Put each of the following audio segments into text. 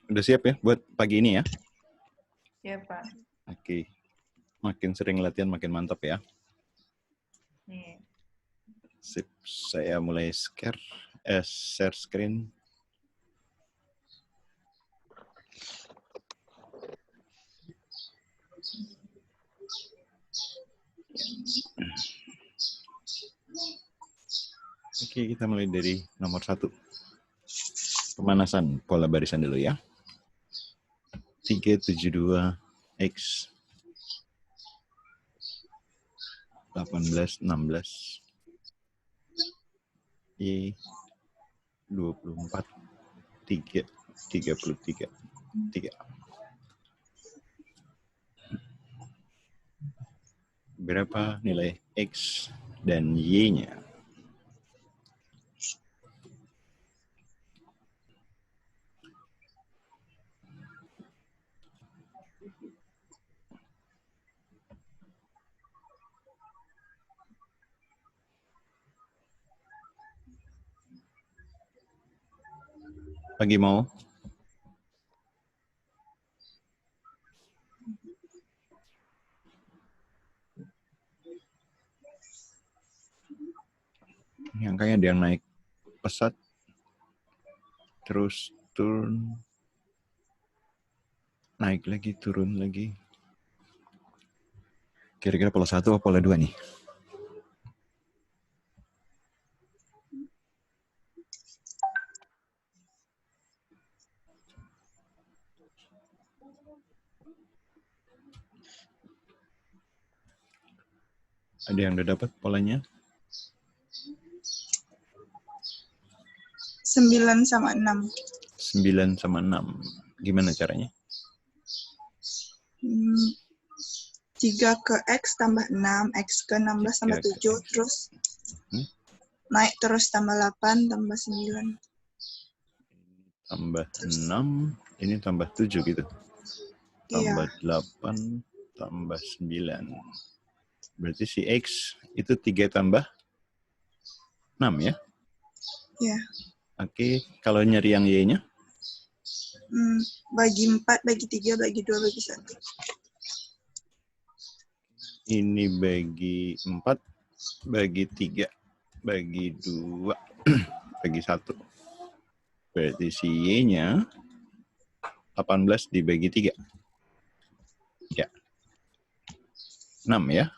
Udah siap ya buat pagi ini ya? Ya, Pak. Oke. Makin sering latihan makin mantap ya. Nih. Sip. Saya mulai share screen. Oke, kita mulai dari nomor 1. Pemanasan pola barisan dulu ya. 372X 1816 Y 24 3 33 3. Berapa nilai X dan Y-nya? Pagi mau? Ini angkanya ada yang naik pesat, terus turun, naik lagi, turun lagi. Kira-kira pola 1 atau pola 2 nih? Ada yang udah dapat polanya? 9 sama 6. 9 sama 6. Gimana caranya? 3 ke X tambah 6, X ke 16 tambah 7, terus naik terus tambah 8, tambah 9. Tambah 6, ini tambah 7 gitu. Tambah 8, tambah 9. Berarti si X itu 3 tambah 6 ya? Iya. Oke, kalau nyari yang Y-nya? Bagi 4, bagi 3, bagi 2, bagi 1. Ini bagi 4, bagi 3, bagi 2, bagi 1. Berarti si Y-nya 18 dibagi 3. Ya. 6 ya.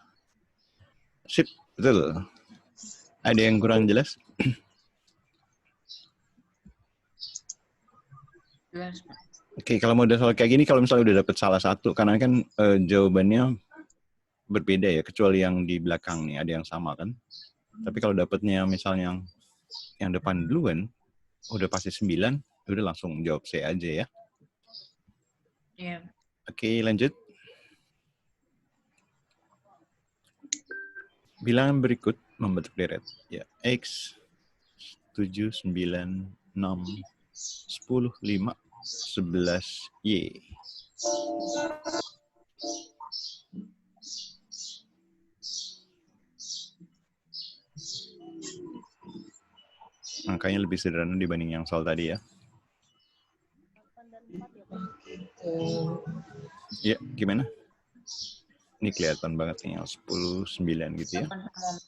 Sip, betul. Ada yang kurang jelas? Jelas, Pak. Oke, kalau model soal kayak gini, kalau misalnya udah dapet salah satu, karena kan jawabannya berbeda ya, kecuali yang di belakang nih, ada yang sama kan. Tapi kalau dapetnya misalnya yang depan duluan, udah pasti 9, udah langsung jawab C aja ya. Iya. Oke, lanjut. Bilangan berikut membentuk deret. Ya, X, 7, 9, 6, 10, 5, 11, Y. Angkanya lebih sederhana dibanding yang soal tadi ya. 8 dan 4 ya, Pak? Ya, gimana? Ini kelihatan banget nih yang 10, 9 gitu ya. 8 sama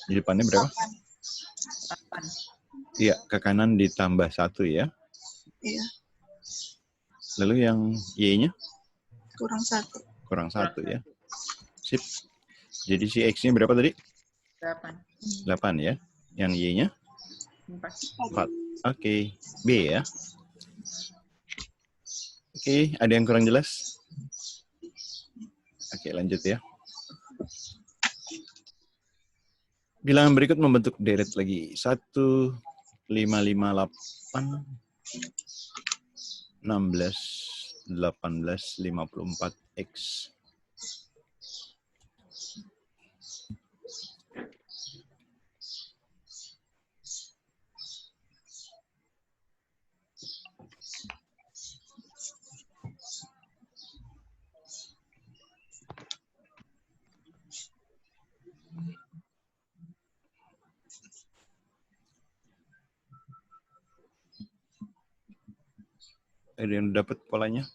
Di depannya berapa? 8. Iya, ke kanan ditambah 1 ya. Iya. Lalu yang Y-nya? Kurang 1. Kurang 1 ya. Sip. Jadi si X-nya berapa tadi? 8. 8 ya. Yang Y-nya? 4. 4. Oke. B ya. Oke, ada yang kurang jelas? Oke, lanjut ya. Bilangan berikut membentuk deret lagi. 1, 5, 5, 8, 16, 18, 54, X. Ada yang dapat polanya?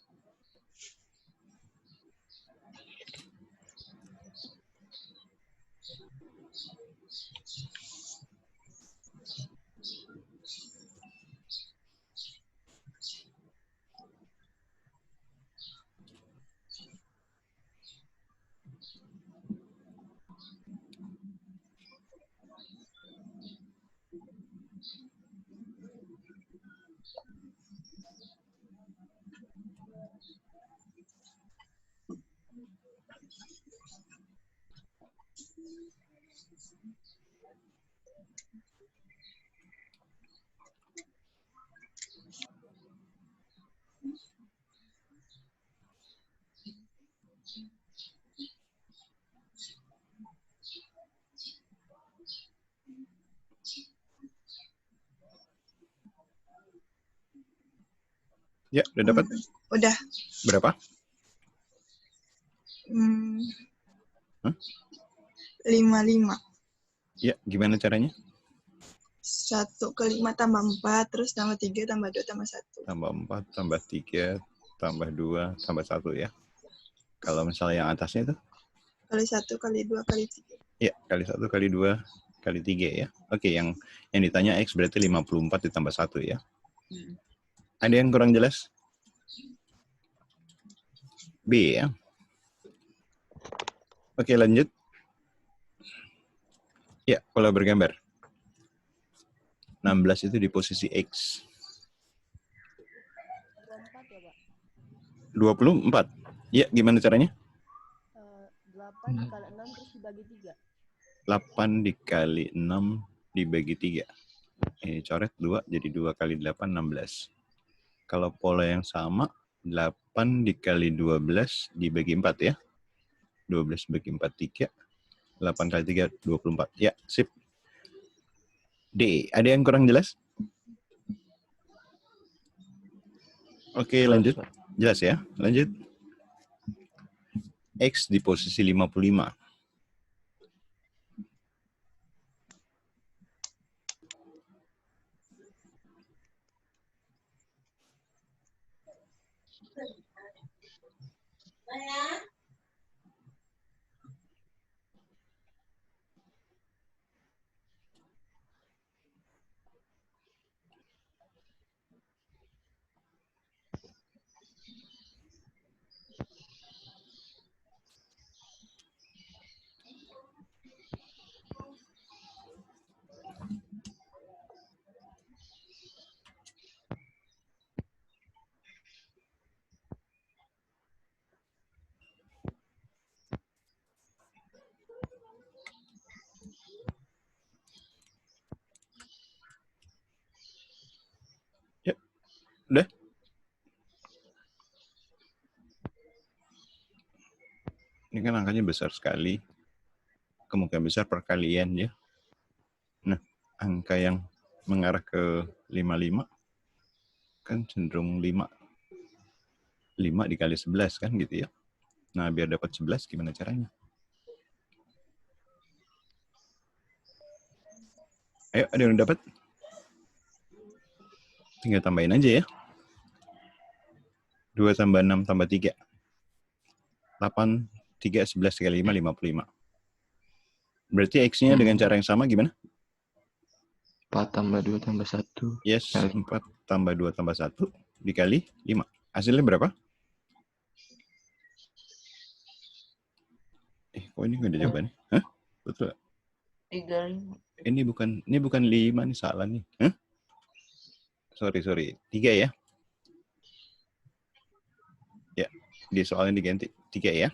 Ya, udah dapat. Udah. Berapa? Hmm, Hah? 55. Ya, gimana caranya? 1 ke 5 tambah 4, terus tambah 3, tambah 2, tambah 1. Tambah 4, tambah 3, tambah 2, tambah 1 ya. Kalau misalnya yang atasnya itu? Kali 1, kali 2, kali 3. Ya, kali 1, kali 2, kali 3 ya. Oke, yang ditanya X berarti 54 ditambah 1 ya. Ada yang kurang jelas? B ya. Oke, lanjut. Ya, pola bergambar. 16 itu di posisi X. 24 ya, Pak? 24. Ya, gimana caranya? 8 dikali 6 terus dibagi 3. 8 dikali 6 dibagi 3. Ini coret 2, jadi 2 kali 8, 16. Kalau pola yang sama, 8 dikali 12 dibagi 4 ya. 12 bagi 4, 3. 8 kali 3, 24. Ya, sip. D, ada yang kurang jelas? Oke, lanjut. Jelas ya? Lanjut. X di posisi 55. Ya, udah. Ini kan angkanya besar sekali. Kemungkinan besar perkalian ya. Nah, angka yang mengarah ke 55 kan cenderung 5. 5 dikali 11 kan gitu ya. Nah, biar dapat 11 gimana caranya? Ayo, ada yang dapat? Tinggal tambahin aja ya. 2 tambah 6 tambah 3. 8, 3, 11 kali 5, 55. Berarti X-nya dengan cara yang sama gimana? 4 tambah 2 tambah 1. Yes, 4 tambah 2 tambah 1 dikali 5. Hasilnya berapa? Kok ini nggak ada jawabannya? Hah? Betul. 35. Ini bukan 5 nih, salah nih. Hah? Sorry. 3 ya. Ya, di soalnya diganti 3 ya.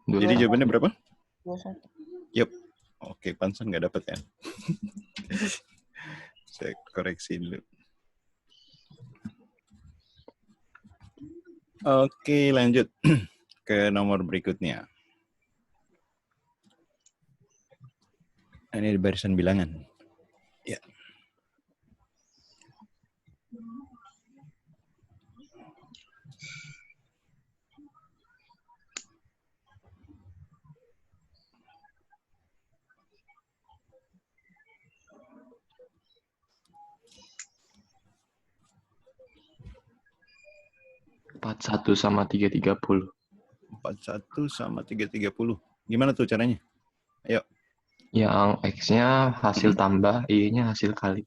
Jadi jawabannya berapa? 21. Yup. Oke, pansan nggak dapat ya. Saya koreksi dulu. Oke, lanjut ke nomor berikutnya. Ini di barisan bilangan. Ya. 41 sama 330. 41 sama 330. Gimana tuh caranya? Ayo. Yang X-nya hasil tambah, Y-nya hasil kali.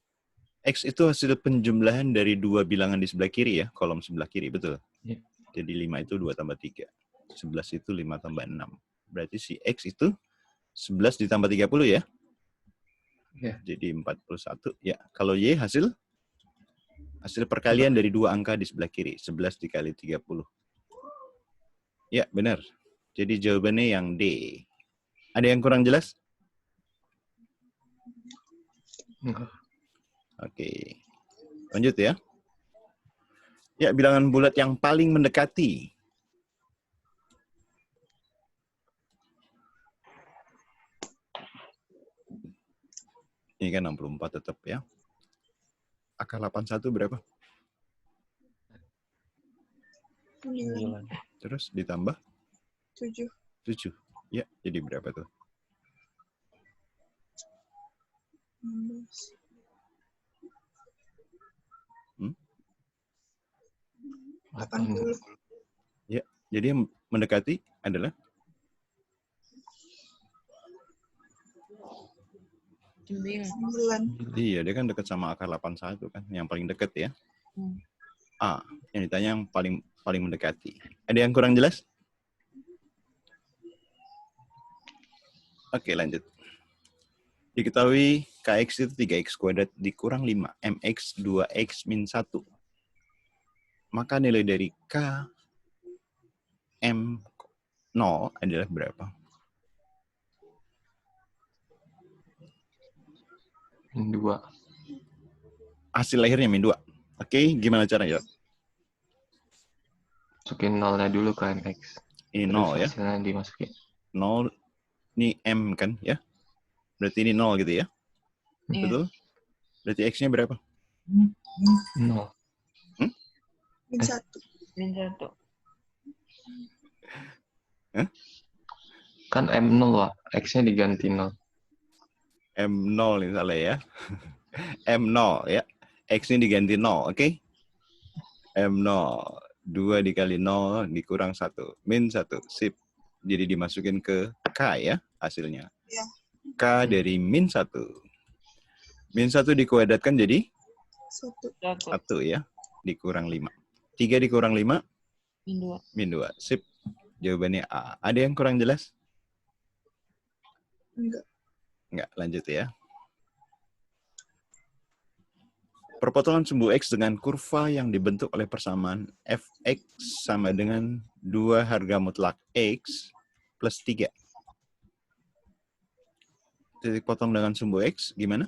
X itu hasil penjumlahan dari dua bilangan di sebelah kiri ya, kolom sebelah kiri, betul? Iya. Jadi 5 itu 2 tambah 3. 11 itu 5 tambah 6. Berarti si X itu 11 ditambah 30 ya? Iya. Jadi 41. Ya, kalau Y hasil perkalian dari dua angka di sebelah kiri. 11 dikali 30. Ya, benar. Jadi jawabannya yang D. Ada yang kurang jelas? Enggak. Oke. Lanjut ya. Ya, bilangan bulat yang paling mendekati. Ini kan 64 tetap ya. Akar 81 berapa? 9, Terus ditambah 7, 7. Ya, jadi berapa tuh? 16. 80. Ya, jadi yang mendekati adalah 9. iya, dia kan dekat sama akar 81 kan, yang paling dekat ya. A, yang ditanya yang paling mendekati. Ada yang kurang jelas? Oke, lanjut. Diketahui KX itu 3X kuadrat dikurang 5, MX 2X min 1. Maka nilai dari K M0 adalah berapa? Min 2. Hasil lahirnya min 2. Oke, gimana caranya? Masukin nolnya dulu ke MX. Ini Terus 0 ya. hasilnya dimasukin. 0, ini M kan ya? Berarti ini 0 gitu ya? Iya. Betul? Berarti X-nya berapa? 0. Min 1. Min 1. Kan M0, Pak. X-nya diganti 0. M0 ini salah ya. M0 ya. X ini diganti 0, oke? M0. 2 dikali 0 dikurang 1. Min 1. Sip. Jadi dimasukin ke K ya hasilnya. Ya. K dari min 1. Min 1 dikuadratkan jadi 1. 1 ya. Dikurang 5. 3 dikurang 5. Min 2. Min 2. Sip. Jawabannya A. Ada yang kurang jelas? Enggak. Enggak, lanjut ya. Perpotongan sumbu X dengan kurva yang dibentuk oleh persamaan fx sama dengan 2 harga mutlak X plus 3. Titik potong dengan sumbu X gimana?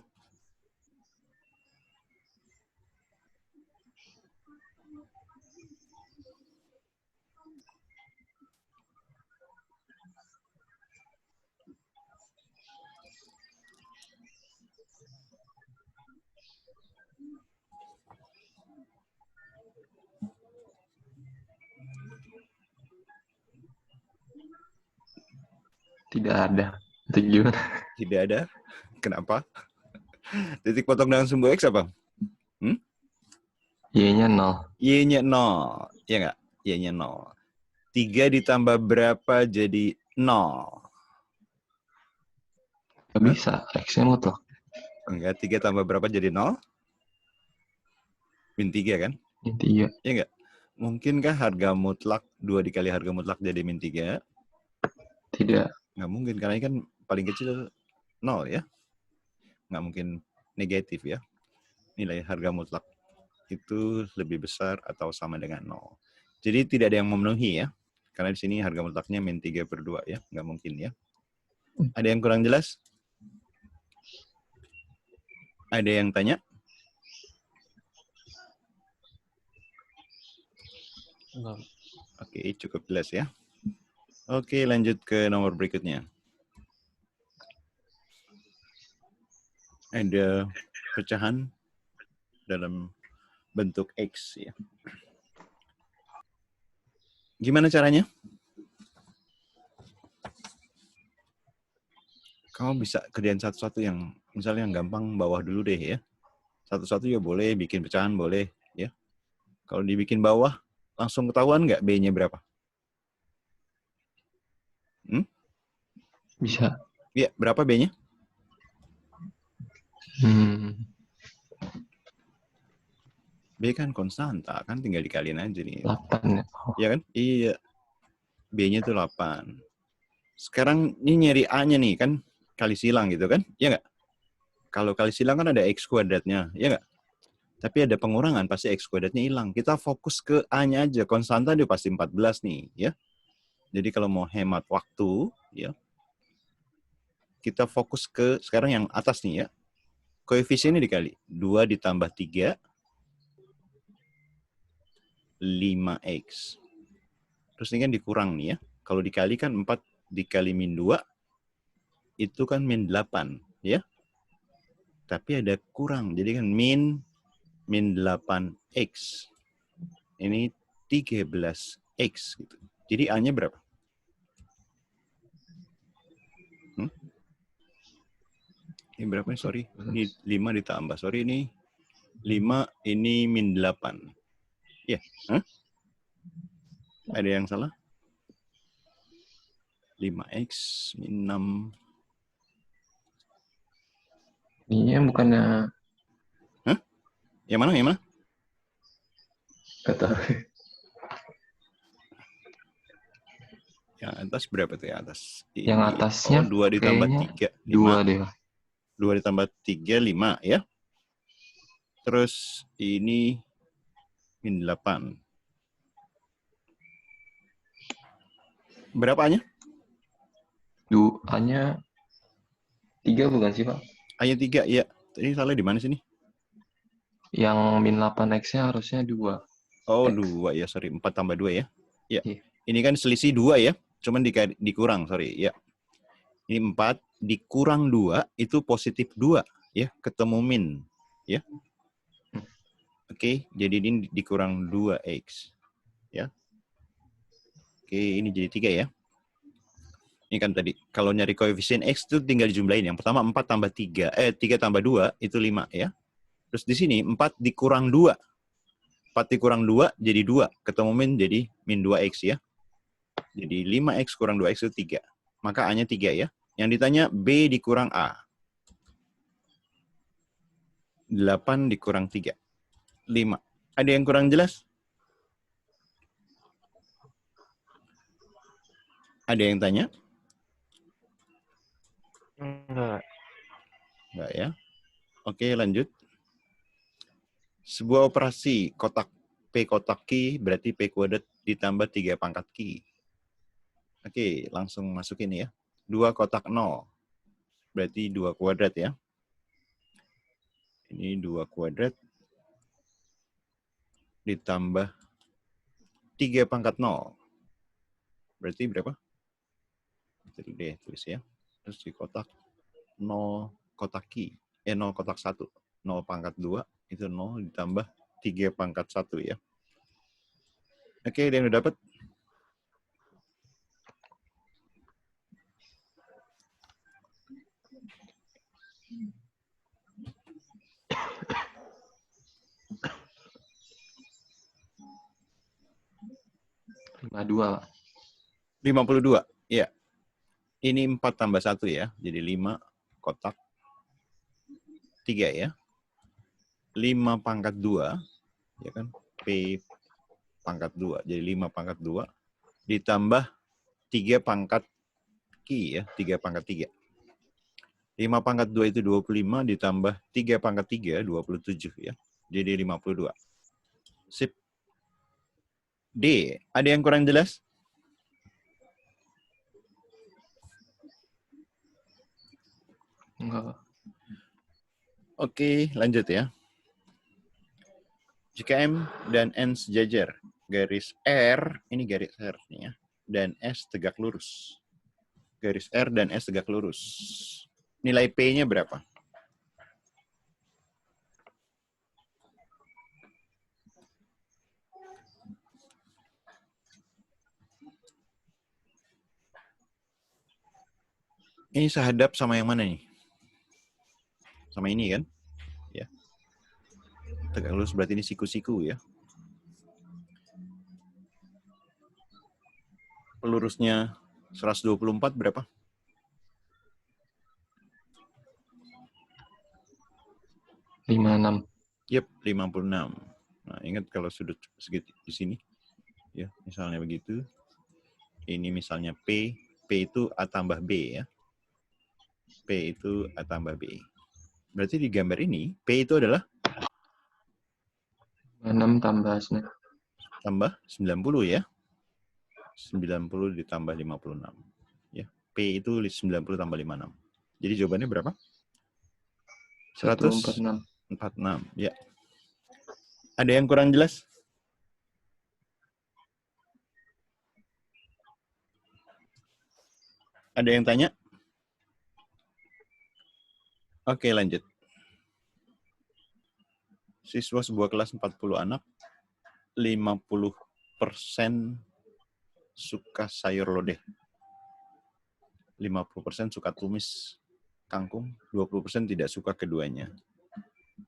Tidak ada. Itu gimana? Tidak ada. Kenapa? Titik potong dengan sumbu X apa? Y-nya 0. Y-nya 0. Ya nggak? Y-nya 0. 3 ditambah berapa jadi 0? Nggak bisa. X-nya mutlak. Enggak, 3 tambah berapa jadi 0? Min 3 kan? Min 3. Ya nggak? Mungkinkah harga mutlak 2 dikali harga mutlak jadi min 3? Tidak. Nggak mungkin, karena ini kan paling kecil 0 ya. Nggak mungkin negatif ya. Nilai harga mutlak itu lebih besar atau sama dengan 0. Jadi tidak ada yang memenuhi ya. Karena di sini harga mutlaknya min 3/2 ya. Nggak mungkin ya. Ada yang kurang jelas? Ada yang tanya? Enggak. Oke, cukup jelas ya. Oke, lanjut ke nomor berikutnya. Ada pecahan dalam bentuk X ya. Gimana caranya? Kamu bisa kerjain satu-satu yang misalnya yang gampang bawah dulu deh ya. Satu-satu ya boleh, bikin pecahan boleh ya. Kalau dibikin bawah Langsung ketahuan nggak B-nya berapa? Bisa. Iya, berapa B-nya? B kan konstanta, kan tinggal dikaliin aja nih. 8 ya. Oh, Iya kan? Iya. B-nya itu 8. Sekarang ini nyari A-nya nih, kan kali silang gitu kan? Iya nggak? Kalau kali silang kan ada X kuadratnya, iya nggak? Tapi ada pengurangan, pasti X kuadratnya hilang. Kita fokus ke A-nya aja. Konstanta dia pasti 14 nih, ya. Jadi kalau mau hemat waktu, ya, kita fokus ke sekarang yang atas nih ya. Koefisiennya dikali. 2 ditambah 3, 5X. Terus ini kan dikurang nih ya. Kalau dikali kan 4 dikali min 2, itu kan min 8. Ya. Tapi ada kurang. Jadi kan min 8X. Ini 13X. Gitu. Jadi A-nya berapa? Ini berapa nih? Sorry. Ini 5 ditambah. Sorry ini 5, ini min 8. Ya. Hah? Ada yang salah? 5X min 6. ini bukannya Hah? Yang mana? Yang mana? nggak tahu. Yang atas berapa tuh yang atas? Ini. Yang atasnya 2 ditambah kayaknya 3, 5. 2 deh. 2 ditambah 3, 5 ya. Terus ini min 8. Berapa A-nya? A-nya 3 bukan sih, Pak? A-nya 3, ya. Ini salah di mana sini? Yang min 8X-nya harusnya 2. Oh, X. 2 ya, sorry. 4 tambah 2 ya. Ya. Iya. Ini kan selisih 2 ya. Cuman dikurang, sorry. Ya. Ini 4 dikurang 2 itu positif 2 ya, ketemu min ya. Oke, jadi ini dikurang 2X ya. Oke, ini jadi 3 ya. Ini kan tadi kalau nyari koefisien X itu tinggal dijumlahin. Yang pertama 4 tambah 3, 3 tambah 2 itu 5 ya. Terus di sini 4 dikurang 2. 4 dikurang 2 jadi 2, ketemu min jadi min 2X ya. Jadi 5X kurang 2X itu 3. Maka A-nya 3 ya. Yang ditanya B dikurang A. 8 dikurang 3. 5. Ada yang kurang jelas? Ada yang tanya? Enggak. Enggak ya. Oke, lanjut. Sebuah operasi kotak P kotak Q berarti P kuadrat ditambah 3 pangkat Q. Oke, langsung masukin ya. 2 kotak 0. Berarti 2 kuadrat ya. Ini 2 kuadrat ditambah 3 pangkat 0. Berarti berapa? Jadi deh tulis ya. Terus di kotak 0 kotak Q. 0 kotak 1. 0 pangkat 2 itu 0 ditambah 3 pangkat 1 ya. Oke, ada yang udah dapat? Lima 2, Pak. 52. Iya. Ini 4 tambah 1 ya. Jadi 5 kotak 3 ya. 5 pangkat 2. Ya kan? P pangkat 2. Jadi 5 pangkat 2. Ditambah 3 pangkat Q ya. 3 pangkat 3. 5 pangkat 2 itu 25. Ditambah 3 pangkat 3, 27 ya. Jadi 52. Sip. D. Ada yang kurang jelas? Enggak. Oke, lanjut ya. Jika M dan N sejajar, garis R, ini garis R nih ya, dan S tegak lurus. Garis R dan S tegak lurus. Nilai P-nya berapa? Ini sehadap sama yang mana nih? Sama ini kan? Ya. Tegak lurus berarti ini siku-siku ya. pelurusnya 124 berapa? Yep, 56. Nah, ingat kalau sudut segit di sini, ya, misalnya begitu. Ini misalnya P itu A tambah B ya. P itu A tambah B. Berarti di gambar ini, P itu adalah 6 tambah 90 ya. 90 ditambah 56. Ya, P itu 90 tambah 56. Jadi jawabannya berapa? 146. 146, ya. Ada yang kurang jelas? Ada yang tanya? Oke, lanjut. Siswa sebuah kelas 40 anak, 50% suka sayur lodeh. 50% suka tumis kangkung, 20% tidak suka keduanya.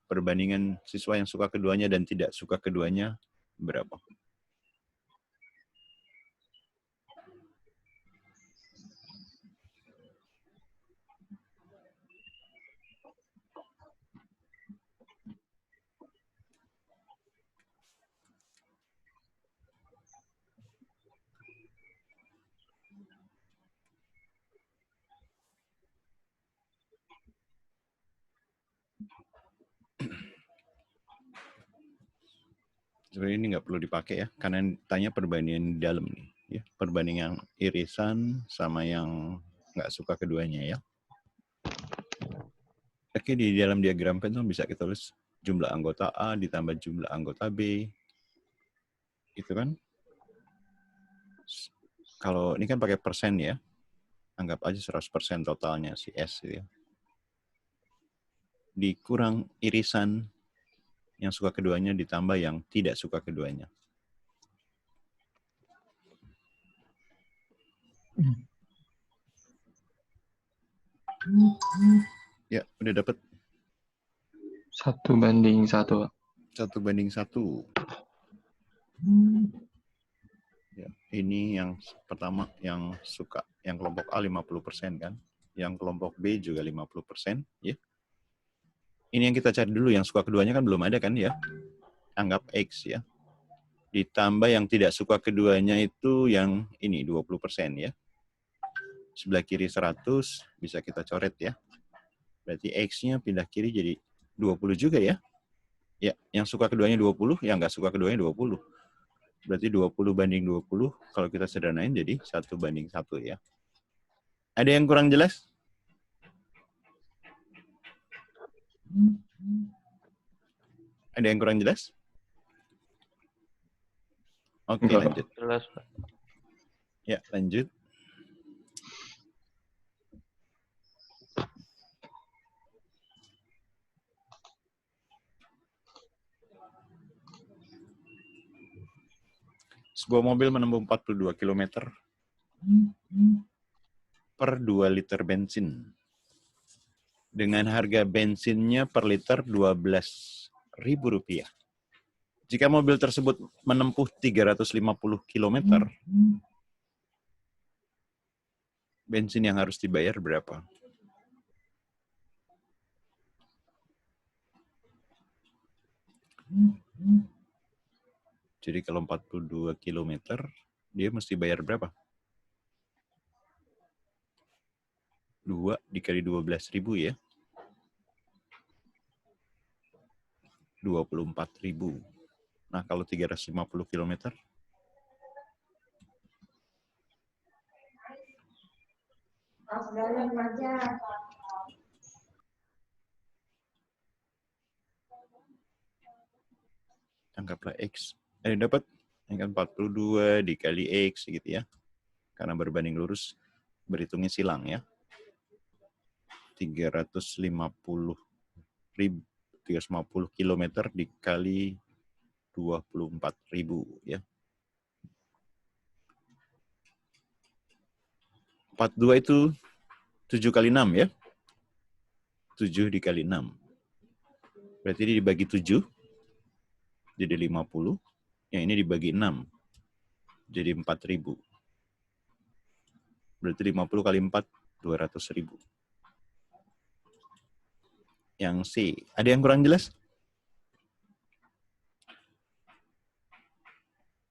Perbandingan siswa yang suka keduanya dan tidak suka keduanya berapa? Sebenarnya ini nggak perlu dipakai ya, karena tanya perbandingan di dalam nih, ya. Perbandingan irisan sama yang nggak suka keduanya ya. Oke, di dalam diagram Venn bisa kita tulis jumlah anggota A ditambah jumlah anggota B, gitu kan? Kalau ini kan pakai persen ya, anggap aja 100% totalnya si S ya. Dikurang irisan yang suka keduanya ditambah yang tidak suka keduanya. Ya, udah dapat. 1:1. 1:1. Ya, ini yang pertama yang suka, yang kelompok A 50% kan, yang kelompok B juga 50%, ya. Ini yang kita cari dulu, yang suka keduanya kan belum ada kan ya. Anggap X ya. Ditambah yang tidak suka keduanya itu yang ini 20% ya. Sebelah kiri 100 bisa kita coret ya. Berarti X-nya pindah kiri jadi 20 juga ya. Ya, yang suka keduanya 20, yang nggak suka keduanya 20. Berarti 20:20, kalau kita sederhanain jadi 1:1 ya. Ada yang kurang jelas? Ada yang kurang jelas? Oke, lanjut. Jelas, Pak. Ya, lanjut. Sebuah mobil menempuh 42 km per 2 liter bensin. Dengan harga bensinnya per liter Rp12.000. Jika mobil tersebut menempuh 350 km, bensin yang harus dibayar berapa? Jadi kalau 42 km, dia mesti bayar berapa? 2 dikali 12.000 ya. 24.000. Nah, kalau 350 km, anggaplah X. Dapat kan 42 dikali X gitu ya. Karena berbanding lurus, berhitungnya silang ya. 350 km dikali 24.000 ya. 42 itu 7 kali 6 ya. 7 dikali 6. Berarti ini dibagi 7 jadi 50. Yang ini dibagi 6 jadi 4.000. Berarti 50 kali 4, 200.000. Yang C. Ada yang kurang jelas?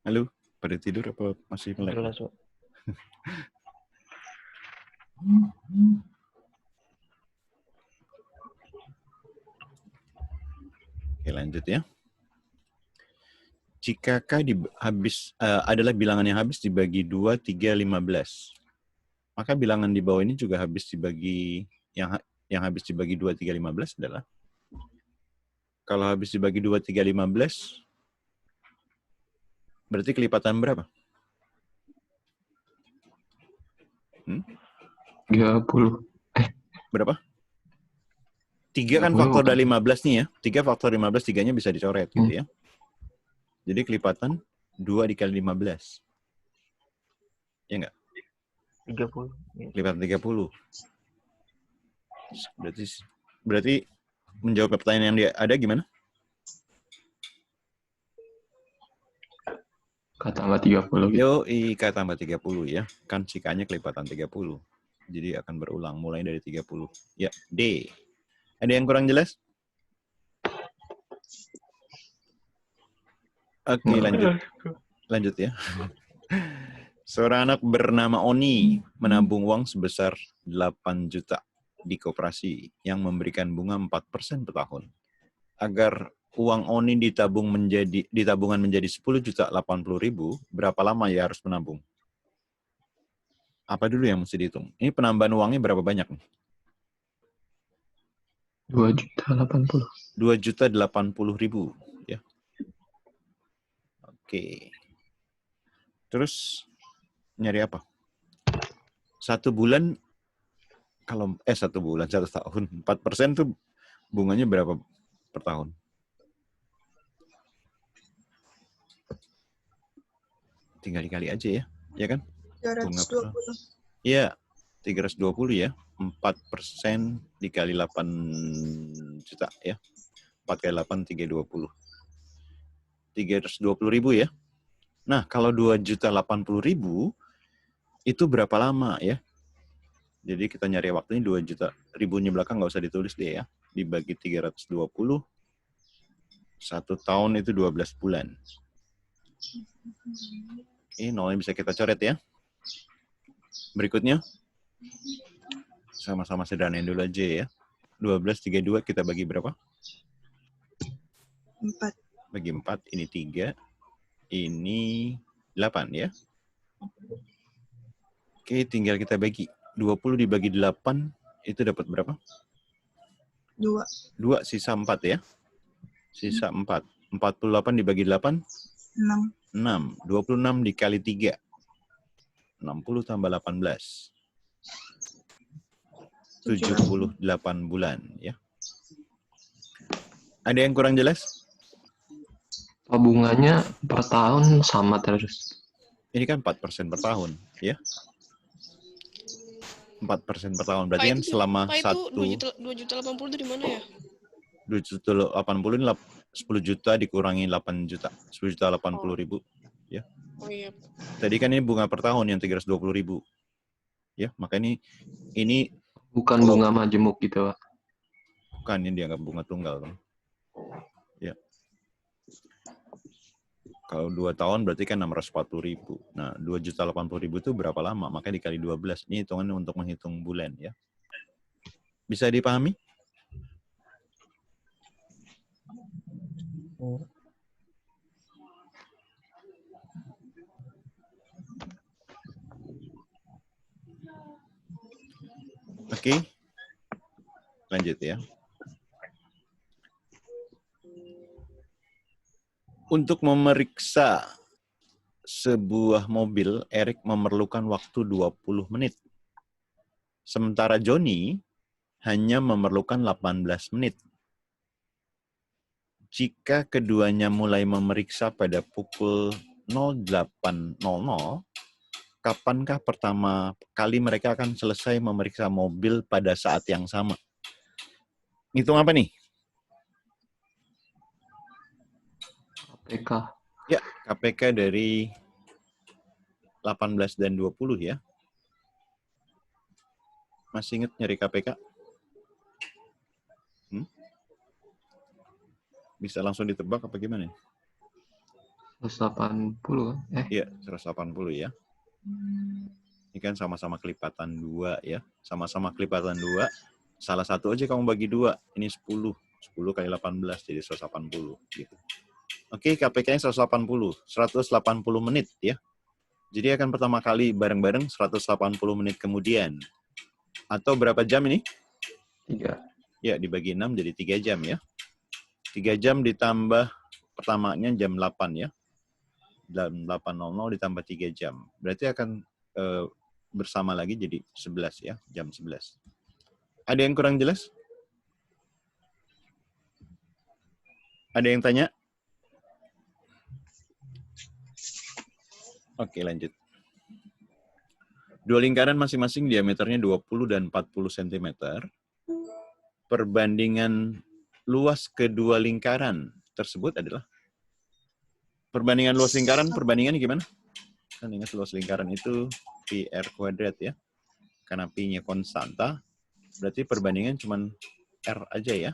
Halo? Pada tidur apa masih melek? Jelas, Pak. Oke, lanjut ya. Jika K adalah bilangan yang habis dibagi 2, 3, 15. Maka bilangan di bawah ini juga habis dibagi, yang habis dibagi 2, 3, 15 adalah, kalau habis dibagi 2, 3, 15, berarti kelipatan berapa? 30. Berapa? 3 kan 30 faktor bukan? dari 15 nih ya. 3 faktor 15, 3-nya bisa dicoret gitu ya. Jadi kelipatan 2 dikali 15. Ya enggak? 30. Ya. Kelipatan 30. Berarti menjawab pertanyaan yang ada gimana? K tambah 30 gitu. Yo, K tambah 30 ya. Kan si K-nya kelipatan 30. Jadi akan berulang mulai dari 30. Ya, D. Ada yang kurang jelas? Oke, lanjut ya. Seorang anak bernama Oni menabung uang sebesar 8 juta di koperasi yang memberikan bunga 4% per tahun. Agar uang Oni di tabungan menjadi 10.080.000, berapa lama ia harus menabung? Apa dulu yang mesti dihitung? Ini penambahan uangnya berapa banyak nih? 2.080.000. 2.080.000 ya. Oke. Terus nyari apa? 1 bulan, kalau 1 bulan, 1 tahun, 4% tuh bunganya berapa per tahun? Tinggal dikali aja ya, ya kan? 320. Iya, 320 ya. 4% dikali 8 juta ya. 4 kali 8, 320. 320.000 ya. Nah, kalau 2.080.000 itu berapa lama ya? Jadi kita nyari waktunya 2 juta. Ribunya belakang nggak usah ditulis deh ya. Dibagi 320, 1 tahun itu 12 bulan. Oke, nolnya bisa kita coret ya. Berikutnya, sama-sama sederhanain dulu aja ya. 12, 32 kita bagi berapa? 4. Bagi 4, ini 3, ini 8 ya. Oke, tinggal kita bagi. 20 dibagi 8, itu dapat berapa? 2. 2, sisa 4 ya. Sisa 4. 48 dibagi 8? 6. 6. 26 dikali 3. 60 tambah 18. 78 bulan ya. Ada yang kurang jelas? Tabungannya per tahun sama terus. Ini kan 4% per tahun ya. 4% per tahun. Berarti Pak, kan itu, selama Pak, satu... itu 2.080.000 itu di mana ya? 2.080 ini 10 juta dikurangi 8 juta. 10.080.000 ya. Oh iya. Tadi kan ini bunga per tahun yang 320.000. Ya, maka ini Bukan bunga majemuk gitu, Pak. bukan, ini dianggap bunga tunggal kan. Ya. Kalau 2 tahun berarti kan 640.000. Nah, 2.080.000 itu berapa lama? Maka dikali 12. Ini hitungannya untuk menghitung bulan ya. Bisa dipahami? Oke. Lanjut ya. Untuk memeriksa sebuah mobil, Erik memerlukan waktu 20 menit. Sementara Joni hanya memerlukan 18 menit. Jika keduanya mulai memeriksa pada pukul 08.00, kapankah pertama kali mereka akan selesai memeriksa mobil pada saat yang sama? Hitung apa nih? KPK. Ya, KPK dari 18 dan 20 ya. Masih ingat nyari KPK? Bisa langsung ditebak apa gimana? 180 kan? Iya, 180 ya. Ini kan sama-sama kelipatan 2 ya. Sama-sama kelipatan 2. Salah satu aja kamu bagi 2. Ini 10. 10 kali 18 jadi 180 gitu. Oke, KPK-nya 180. 180 menit ya. Jadi akan pertama kali bareng-bareng 180 menit kemudian. Atau berapa jam ini? 3. Ya, dibagi 6 jadi 3 jam ya. 3 jam ditambah pertamanya jam 8 ya. Jam 8.00 ditambah 3 jam. Berarti akan bersama lagi jadi 11 ya, jam 11. Ada yang kurang jelas? Ada yang tanya? Oke, lanjut. Dua lingkaran masing-masing diameternya 20 dan 40 cm. Perbandingan luas kedua lingkaran tersebut adalah perbandingan luas lingkaran, perbandingannya gimana? Kan ingat luas lingkaran itu pi r kuadrat ya. Karena pi-nya konstanta, berarti perbandingan cuma r aja ya.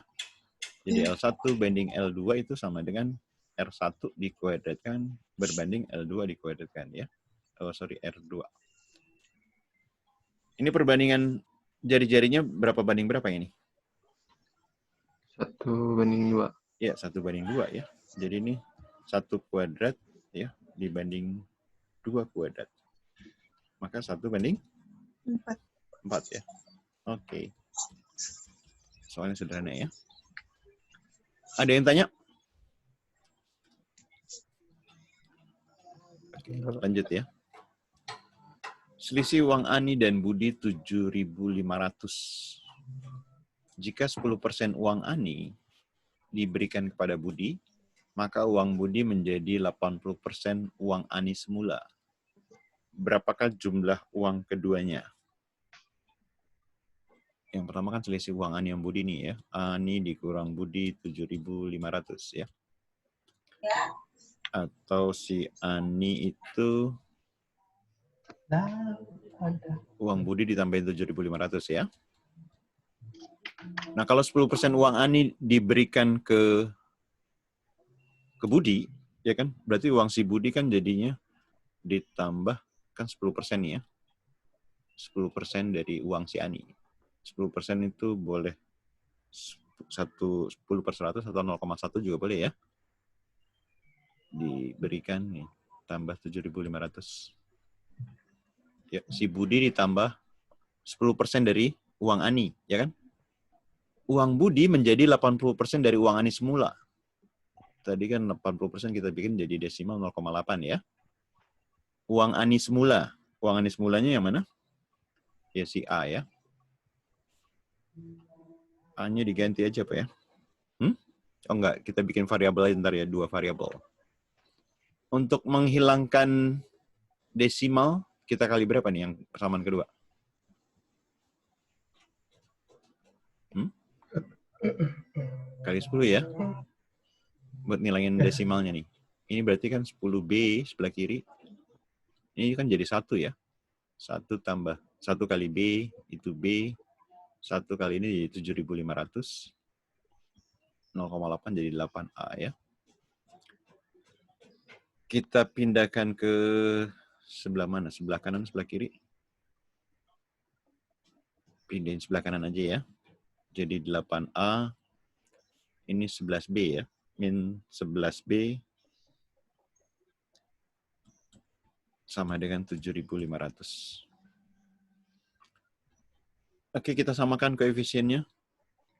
Jadi L1 banding L2 itu sama dengan R1 dikuadratkan berbanding L2 dikuadratkan ya. Oh sorry, R2. Ini perbandingan jari-jarinya berapa banding berapa ini? 1/2. Ya, 1/2 ya. Jadi ini 1 kuadrat ya dibanding 2 kuadrat. Maka 1/4 ya. Oke. Soalnya sederhana ya. Ada yang tanya? Oke, lanjut ya. Selisih uang Ani dan Budi 7.500. Jika 10% uang Ani diberikan kepada Budi, maka uang Budi menjadi 80% uang Ani semula. Berapakah jumlah uang keduanya? Yang pertama kan selisih uang Ani yang Budi nih ya. Ani dikurang Budi 7.500 ya. Atau si Ani itu uang Budi ditambahin 7.500 ya. Nah, kalau 10% uang Ani diberikan ke Budi, ya kan? Berarti uang si Budi kan jadinya ditambah kan 10% ya. 10% dari uang si Ani. 10% itu boleh 10/100 atau 0,1 juga boleh ya. Diberikan nih, tambah 7.500. Ya, si Budi ditambah 10% dari uang Ani, ya kan? Uang Budi menjadi 80% dari uang Ani semula. Tadi kan 80% kita bikin jadi desimal 0,8 ya. Uang Ani semula. Uang Ani semulanya yang mana? Ya si A ya. A-nya diganti aja Pak ya. Oh enggak, kita bikin variabel aja ntar ya, 2 variabel. Untuk menghilangkan desimal, kita kali berapa nih yang persamaan kedua? Kali 10 ya. Buat ngilangin desimalnya nih. Ini berarti kan 10B sebelah kiri. Ini kan jadi 1 ya. 1 tambah 1 kali B, itu B. 1 kali ini jadi 7.500. 0,8 jadi 8A ya. Kita pindahkan ke sebelah mana? Sebelah kanan, sebelah kiri? Pindahin sebelah kanan aja ya. Jadi 8A. Ini 11B ya. Min 11B sama dengan 7.500. Oke, kita samakan koefisiennya.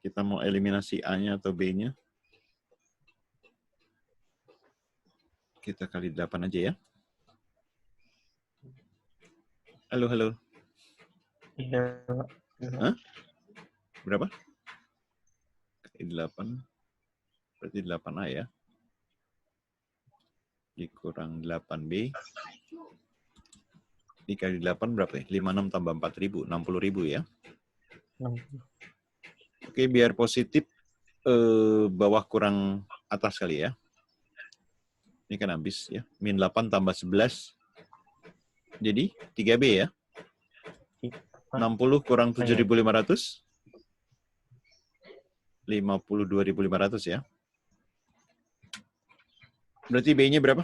Kita mau eliminasi A-nya atau B-nya. Kita kali 8 aja ya. Halo, halo. Iya. Hah? Berapa? Kali 8. Berarti 8A ya. Dikurang 8B. Dikali 8 berapa ya? 56 tambah 4.000. 60.000 ya. Oke, biar positif bawah kurang atas kali ya. Ini kan habis ya. Min 8 tambah 11. Jadi 3B ya. 60 kurang 7.500? 52.500 ya. Berarti B-nya berapa?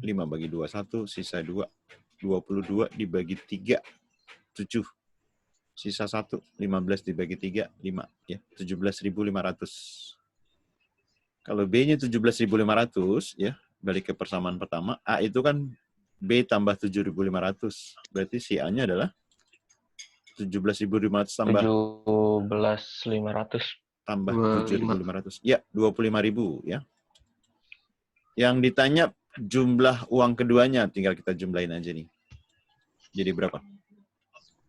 5 bagi 2, 1, sisa 2. 22 dibagi 3, 7. Sisa 1, 15 dibagi 3, 5. Ya, 17.500. Kalau B-nya 17.500, ya, balik ke persamaan pertama, A itu kan B tambah 7.500. Berarti si A-nya adalah 17.500 tambah 17.500. tambah 25. 7.500. Ya, 25.000 ya. Yang ditanya jumlah uang keduanya, tinggal kita jumlahin aja nih. Jadi berapa?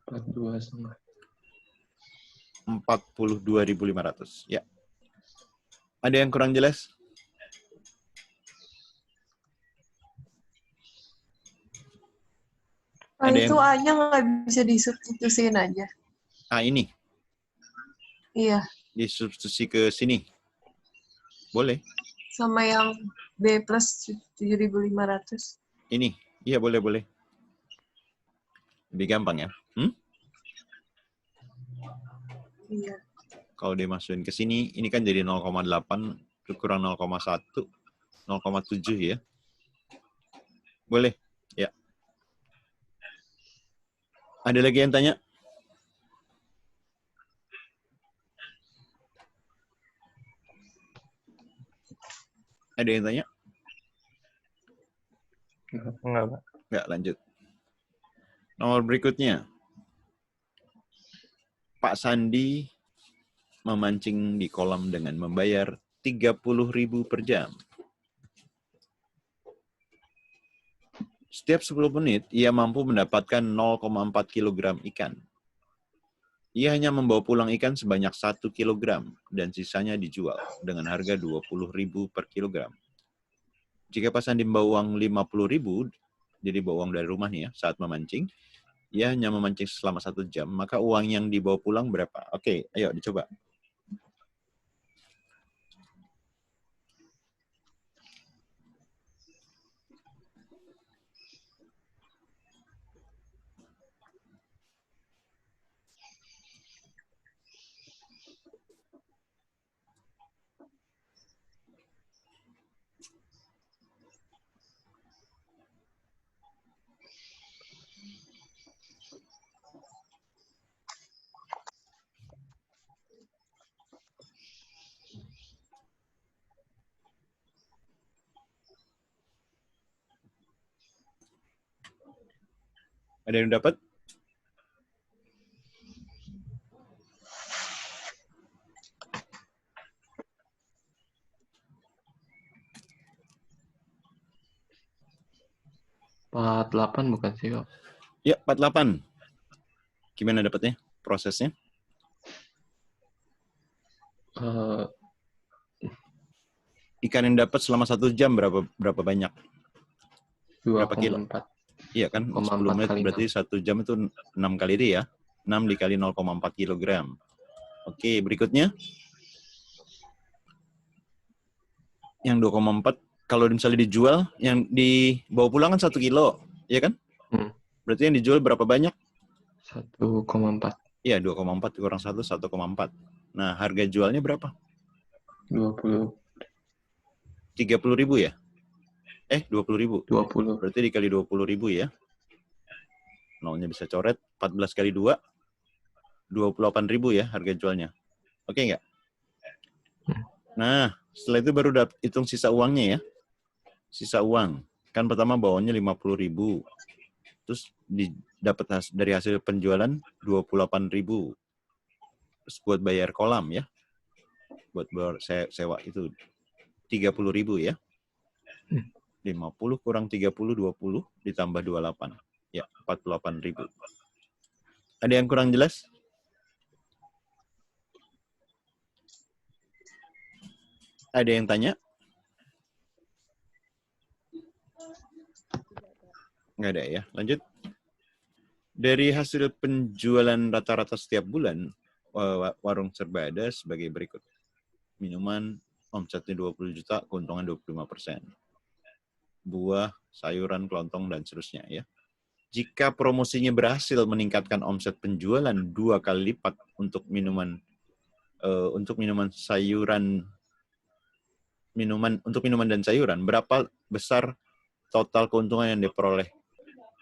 42.500. Ya. Ada yang kurang jelas? Ada itu yang- A-nya nggak bisa disubstitusiin aja. Ini Iya, disubstitusi ke sini. Boleh. sama yang B plus 7.500. Ini. Iya, boleh. Lebih gampang ya. Iya. Kalau dimasukin ke sini, ini kan jadi 0,8 kurang 0,1, 0,7 ya. Boleh? Ya. Ada lagi yang tanya? Ada yang tanya? Enggak, Pak. Enggak, lanjut. Nomor berikutnya. Pak Sandi memancing di kolam dengan membayar 30.000 per jam. Setiap 10 menit, ia mampu mendapatkan 0,4 kg ikan. Ia hanya membawa pulang ikan sebanyak 1 kg dan sisanya dijual dengan harga 20.000 per kilogram. Jika Pak Sandi membawa uang 50.000, jadi bawa uang dari rumah nih ya, saat memancing, ia hanya memancing selama 1 jam, maka uang yang dibawa pulang berapa? Oke, ayo dicoba. Ada yang dapat? Empat 48 bukan sih, Kak? Ya, 48. Gimana dapatnya? Prosesnya? Eh, Ikan yang dapat selama 1 jam berapa banyak? Berapa kilo? 2,4. Iya kan, 10 menit 4 kali berarti 1 jam itu 6 kali D ya. 6 dikali 0,4 kilogram. Oke, berikutnya. Yang 2,4, kalau misalnya dijual, yang dibawa pulang kan 1 kilo, iya kan? Berarti yang dijual berapa banyak? 1,4. Iya, 2,4 kurang 1, 1,4. Nah, harga jualnya berapa? 20. 30.000 ya? 20.000. 20. Berarti dikali 20.000 ya. Nolnya bisa coret. 14 kali 2. 28.000 ya harga jualnya. Oke nggak? Nah, setelah itu baru hitung sisa uangnya ya. Sisa uang. Kan pertama bawanya 50.000. Terus dapat dari hasil penjualan 28.000. Terus buat bayar kolam ya. Buat sewa itu 30.000 ya. 50 kurang 30, 20, ditambah 28. Ya, 48.000. Ada yang kurang jelas? Ada yang tanya? Nggak ada ya. Lanjut. Dari hasil penjualan rata-rata setiap bulan, warung serba ada sebagai berikut. Minuman, omsetnya 20 juta, keuntungan 25%. Buah, sayuran, kelontong, dan seterusnya ya. Jika promosinya berhasil meningkatkan omset penjualan 2 kali lipat untuk minuman minuman dan sayuran, berapa besar total keuntungan yang diperoleh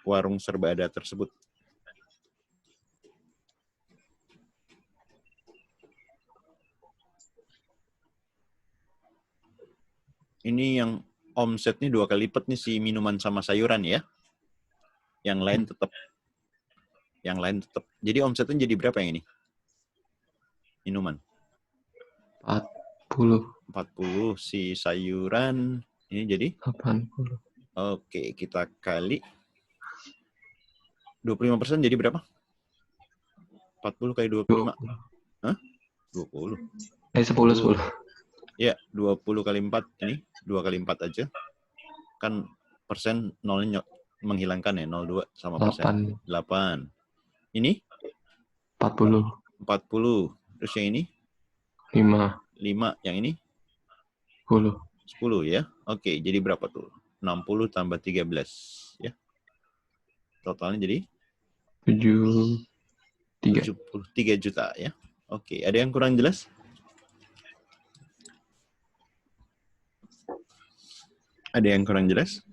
warung Serbada tersebut? Ini yang omsetnya 2 kali lipat nih si minuman sama sayuran ya. Yang lain tetap. Jadi omsetnya jadi berapa yang ini? Minuman. 40 si sayuran ini jadi 80. Oke, kita kali 25% jadi berapa? 40 kali 25. Hah? 20. 10. Ya, 20 kali 4 ini 2 kali 4 aja. Kan persen nolnya menghilangkan ya, 02 sama persen. 8. Ini 40. 40. Terus yang ini 5. 5, yang ini 10. 10 ya. Oke, jadi berapa tuh? 60 tambah 13 ya. Totalnya jadi 73 juta ya. Oke, ada yang kurang jelas? Ada yang kurang jelas?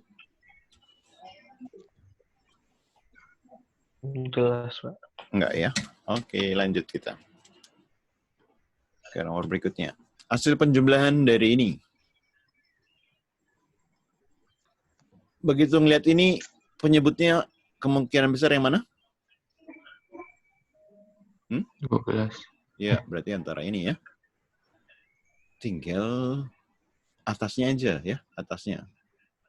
Jelas, Pak. Enggak ya. Oke, lanjut kita. Ke nomor berikutnya. Hasil penjumlahan dari ini. Begitu ngeliat ini, penyebutnya kemungkinan besar yang mana? 12. Ya, berarti antara ini ya. Tinggal atasnya aja ya, atasnya.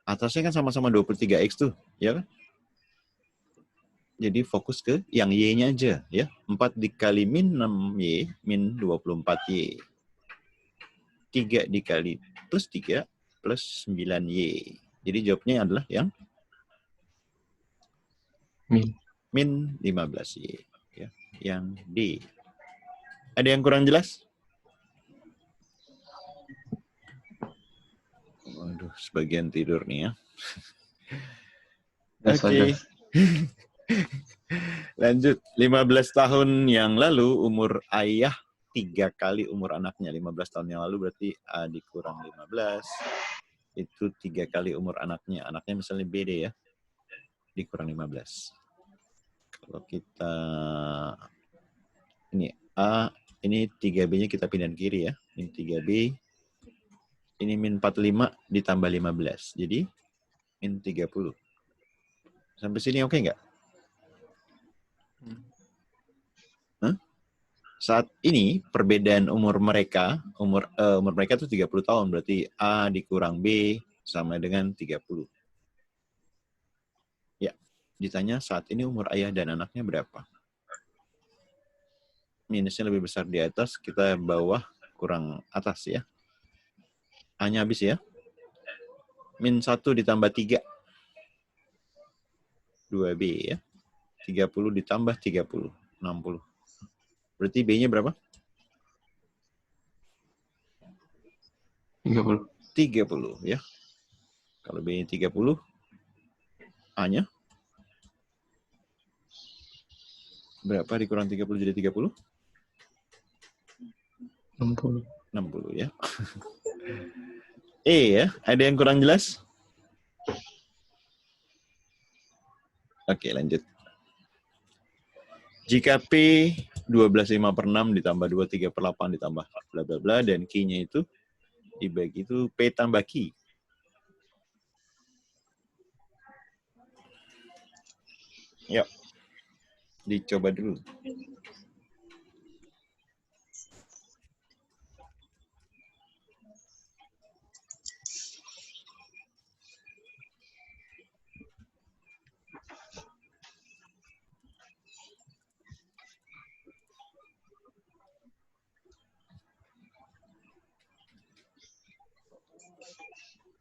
Atasnya kan sama-sama 23X tuh, ya kan? Jadi fokus ke yang Y-nya aja ya. 4 dikali min 6Y, min 24Y. 3 dikali plus 3 plus 9Y. Jadi jawabnya adalah yang min 15Y. Ya. Yang D. Ada yang kurang jelas? Waduh, sebagian tidur nih ya. Oke. Lanjut. 15 tahun yang lalu umur ayah 3 kali umur anaknya. 15 tahun yang lalu berarti A dikurang 15. Itu 3 kali umur anaknya. Anaknya misalnya BD ya. Dikurang 15. Kalau kita ini A, ini 3B-nya kita pindahin kiri ya. Ini 3B. Ini min 45 ditambah 15. Jadi min 30. Sampai sini oke nggak? Saat ini perbedaan umur mereka itu 30 tahun, berarti A dikurang B sama dengan 30. Ya, ditanya saat ini umur ayah dan anaknya berapa? Minusnya lebih besar di atas, kita bawah kurang atas ya. A-nya habis ya. Min 1 ditambah 3. 2B ya. 30 ditambah 30. 60. Berarti B-nya berapa? 30. 30 ya. Kalau B-nya 30, A-nya berapa dikurang 30 jadi 30? 60. 60 ya. Ya, ada yang kurang jelas? Oke, lanjut. Jika P 12/5 per 6 ditambah 23 per 8 ditambah bla bla bla dan Q-nya itu dibagi itu P tambah Q. Yuk. Dicoba dulu.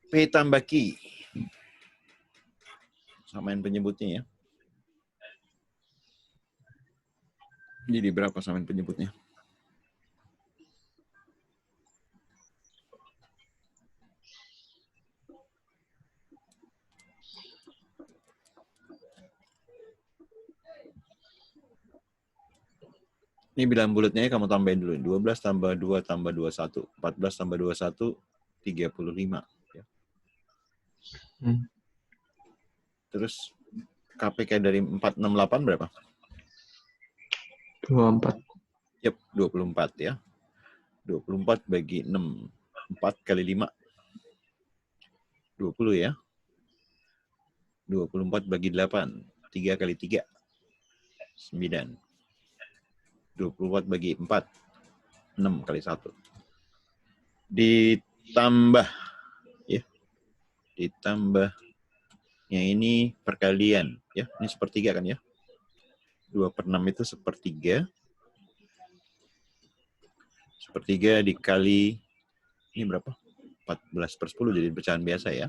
P tambah Q. Samain penyebutnya ya. Jadi berapa samain penyebutnya? Ini bilangan bulatnya kamu tambahin dulu. 12 tambah 2 tambah 21. 14 tambah 21, 35. Ya. Terus KPK dari 468 berapa? 24. Yap, 24 ya. 24 bagi 6. 4 kali 5. 20 ya. 24 bagi 8. 3 kali 3. 9. 24 bagi 4. 6 kali 1. Ditambah. Ya. Ditambahnya ini perkalian. Ya. Ini sepertiga kan ya. 2/6 itu sepertiga. Sepertiga dikali. Ini berapa? 14/10 jadi pecahan biasa ya.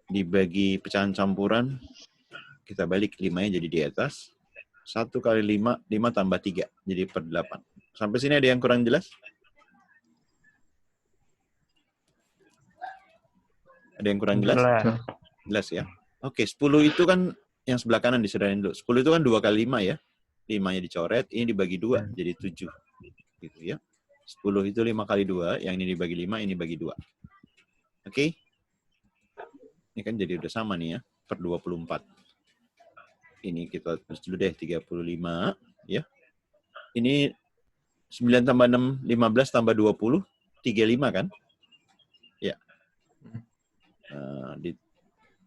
Dibagi pecahan campuran. Kita balik 5-nya jadi di atas. 1 kali 5, 5 tambah 3. Jadi per 8. Sampai sini ada yang kurang jelas? Ada yang kurang jelas? Jelas ya. Oke, 10 itu kan yang sebelah kanan disederhanin dulu. 10 itu kan 2 kali 5 ya. 5-nya dicoret, ini dibagi 2. Jadi 7. Gitu ya. 10 itu 5 kali 2. Yang ini dibagi 5, ini bagi 2. Oke? Ini kan jadi udah sama nih ya. Per 24. Ini kita tulis dulu deh, 35. Ya. Ini 9 tambah 6, 15 tambah 20, 35 kan? Ya.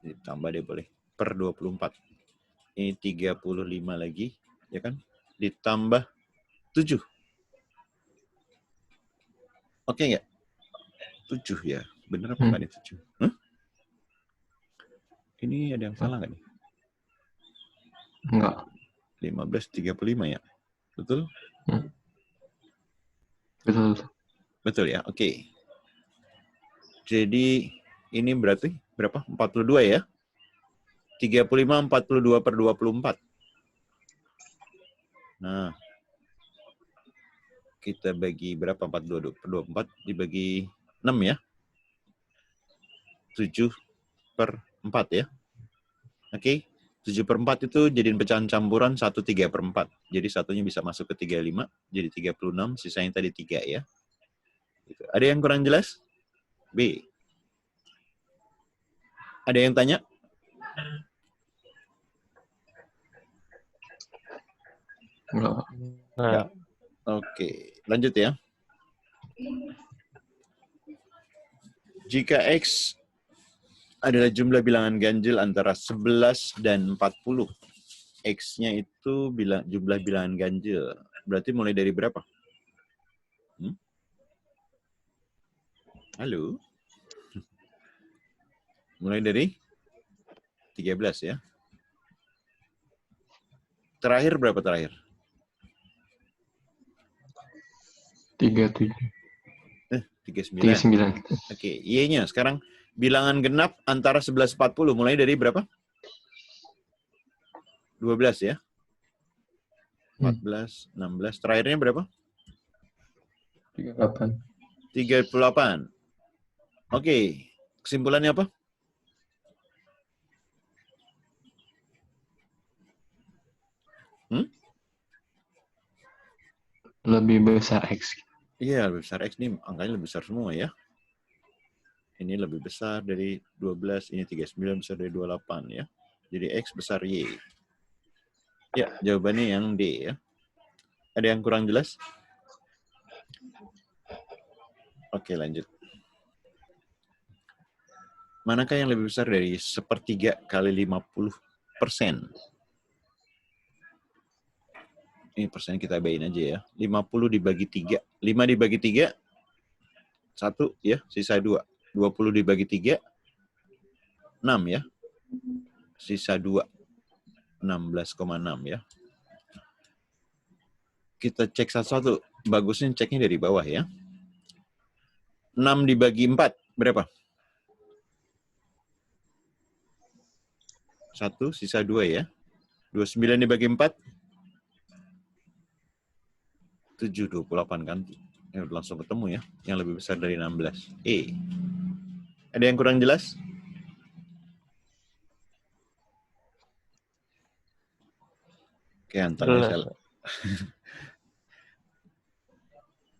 Ditambah deh boleh. Per 24. Ini 35 lagi. Ya kan? Ditambah 7. Oke nggak? 7 ya. Bener apa nggak nih 7? Huh? Ini ada yang salah nggak nih? Enggak. 15, 35 ya? Betul? Betul. Betul ya? Oke. Jadi ini berarti berapa? 42 ya? 35, 42 per 24. Nah. Kita bagi berapa? 42 per 24 dibagi 6 ya? 7 per 4 ya? Oke. 7 per 4 itu jadiin pecahan campuran 1 3 per 4. Jadi satunya bisa masuk ke 35. Jadi 36. Sisanya tadi 3 ya. Gitu. Ada yang kurang jelas? B. Ada yang tanya? Enggak. Nah, Oke. Lanjut ya. Jika X adalah jumlah bilangan ganjil antara 11 dan 40. X-nya itu jumlah bilangan ganjil. Berarti mulai dari berapa? Halo? Mulai dari 13 ya. Terakhir berapa terakhir? 37. 39. 39. Oke, Y-nya sekarang bilangan genap antara 11 40 mulai dari berapa? 12 ya. 14, 16. Terakhirnya berapa? 38. 38. Oke, kesimpulannya apa? Lebih besar X. Iya, lebih besar X nih, angkanya lebih besar semua ya. Ini lebih besar dari 12, ini 39 besar dari 28 ya. Jadi X besar Y. Ya, jawabannya yang D ya. Ada yang kurang jelas? Oke, lanjut. Manakah yang lebih besar dari 1/3 kali 50%? Ini persen kita bayin aja ya. 50 dibagi 3. 5 dibagi 3, 1 ya, sisa 2. 20 dibagi 3, 6 ya. Sisa 2. 16,6 ya. Kita cek satu-satu. Bagusnya ceknya dari bawah ya. 6 dibagi 4, berapa? 1, sisa 2 ya. 29 dibagi 4, 7, 28 kan. Ya, langsung ketemu ya. Yang lebih besar dari 16. E. Ada yang kurang jelas? Oke, antara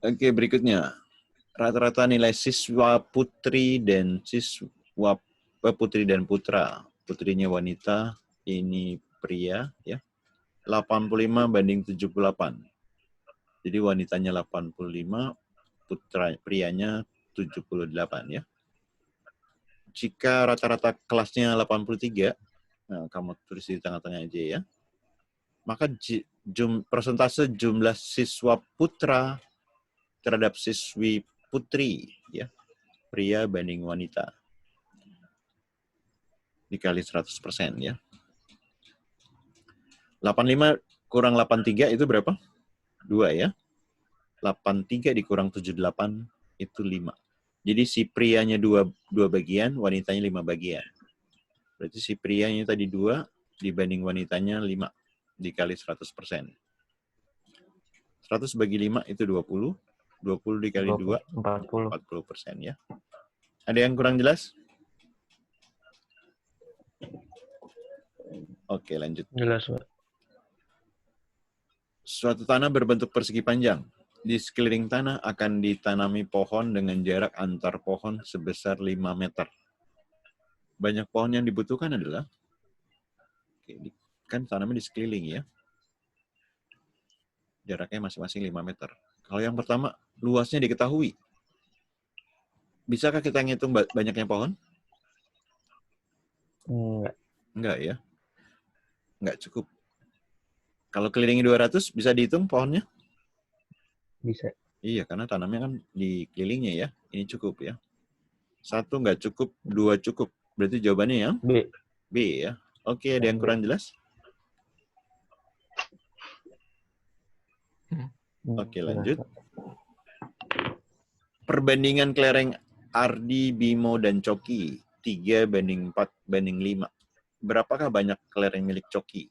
Oke, berikutnya. Rata-rata nilai siswa putri dan putri dan putra. Putrinya wanita, ini pria, ya. 85 banding 78. Jadi wanitanya 85, prianya 78, ya. Jika rata-rata kelasnya 83, nah, kamu tulis di tengah-tengah aja ya. Maka persentase jumlah siswa putra terhadap siswi putri, ya, pria banding wanita, dikali 100%, ya. 85 kurang 83 itu berapa? 2, ya. 83 dikurang 78 itu 5. Jadi si prianya 2 bagian, wanitanya 5 bagian. Berarti si prianya tadi 2 dibanding wanitanya 5 dikali 100%. 100 bagi 5 itu 20. 20 dikali 2, 40%, ya. Ada yang kurang jelas? Oke, lanjut. Jelas, Pak. Suatu tanah berbentuk persegi panjang. Di sekeliling tanah akan ditanami pohon dengan jarak antar pohon sebesar 5 meter. Banyak pohon yang dibutuhkan adalah, kan tanamnya di sekeliling, ya. Jaraknya masing-masing 5 meter. Kalau yang pertama, luasnya diketahui. Bisakah kita ngitung banyaknya pohon? Enggak. Enggak, ya. Enggak cukup. Kalau kelilingi 200, bisa dihitung pohonnya? Bisa. Iya, karena tanamnya kan di kelilingnya, ya. Ini cukup, ya. 1 enggak cukup, 2 cukup. Berarti jawabannya yang B. B, ya. Oke, ada yang kurang jelas? Oke, lanjut. Perbandingan kelereng Ardi, Bimo, dan Coki. 3 banding 4 banding 5. Berapakah banyak kelereng milik Coki?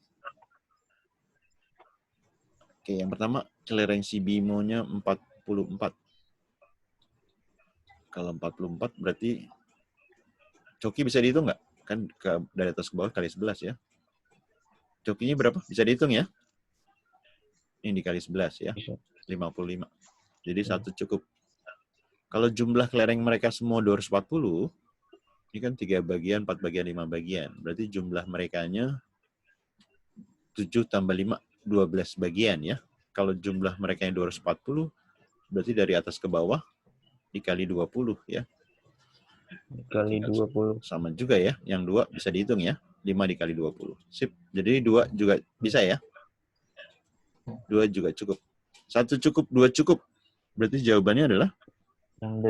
Oke, yang pertama, kelereng si Bimo-nya 44. Kalau 44 berarti Coki bisa dihitung nggak? Kan dari atas ke bawah kali 11, ya. Cokinya berapa? Bisa dihitung, ya? Ini dikali 11, ya. 55. Jadi 1 cukup. Kalau jumlah kelereng mereka semua 240, ini kan 3 bagian, 4 bagian, 5 bagian. Berarti jumlah merekanya 7 tambah 5, 12 bagian, ya. Kalau jumlah mereka yang 240, berarti dari atas ke bawah dikali 20, ya. Dikali 20. Sama juga, ya. Yang 2 bisa dihitung, ya. 5 dikali 20. Sip. Jadi 2 juga bisa, ya. 2 juga cukup. 1 cukup, 2 cukup. Berarti jawabannya adalah Yang D.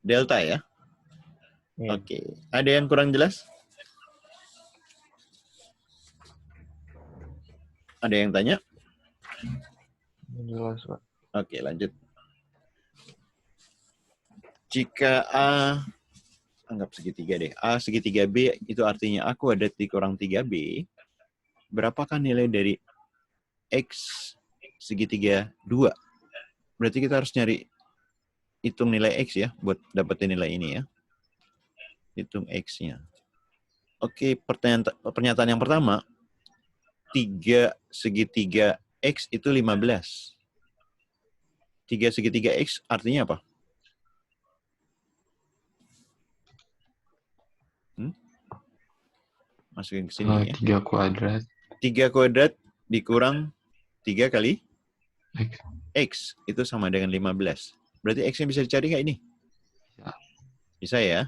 delta, ya. Iya. Oke. Ada yang kurang jelas? Ada yang tanya? Jelas, Pak. Oke, lanjut. Jika A, anggap segitiga deh. A segitiga B itu artinya A kuadrat dikurang 3B. Berapakah nilai dari X segitiga 2? Berarti kita harus hitung nilai X, ya, buat dapetin nilai ini, ya. Hitung X-nya. Oke, pernyataan yang pertama, 3 segitiga X itu 15. 3 segitiga X artinya apa? Masukin ke sini, ya. 3 kuadrat. 3 kuadrat dikurang 3 kali X. X itu sama dengan 15. Berarti X-nya bisa dicari nggak ini? Ya. Bisa, ya.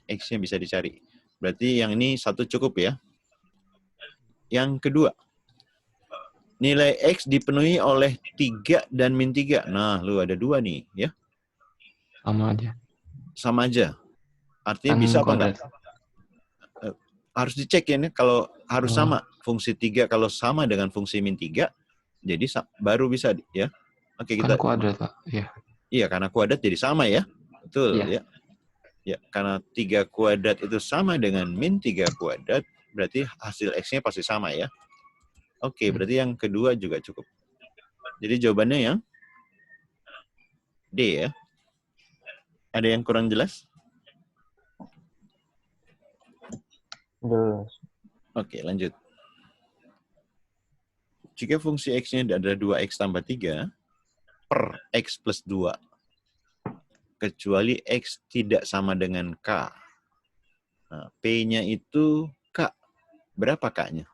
X-nya bisa dicari. Berarti yang ini 1 cukup, ya. Yang kedua, nilai X dipenuhi oleh 3 dan min 3. Nah, lu ada 2 nih, ya. Sama aja. Sama aja. Artinya Kan bisa apa kuadrat. enggak? Harus dicek, ya. Kalau harus sama. Fungsi 3 kalau sama dengan fungsi min 3, jadi baru bisa, ya. Oke, Kan kita. kuadrat, Pak. Iya. Iya, karena kuadrat jadi sama, ya. Betul, Iya. ya. Ya, karena 3 kuadrat itu sama dengan min 3 kuadrat, berarti hasil X-nya pasti sama, ya. Oke, berarti yang kedua juga cukup. Jadi jawabannya yang D, ya. Ada yang kurang jelas? Jelas. Oke, lanjut. Jika fungsi X-nya adalah 2X tambah 3 per X plus 2, kecuali X tidak sama dengan K. Nah, P-nya itu K. Berapa K-nya?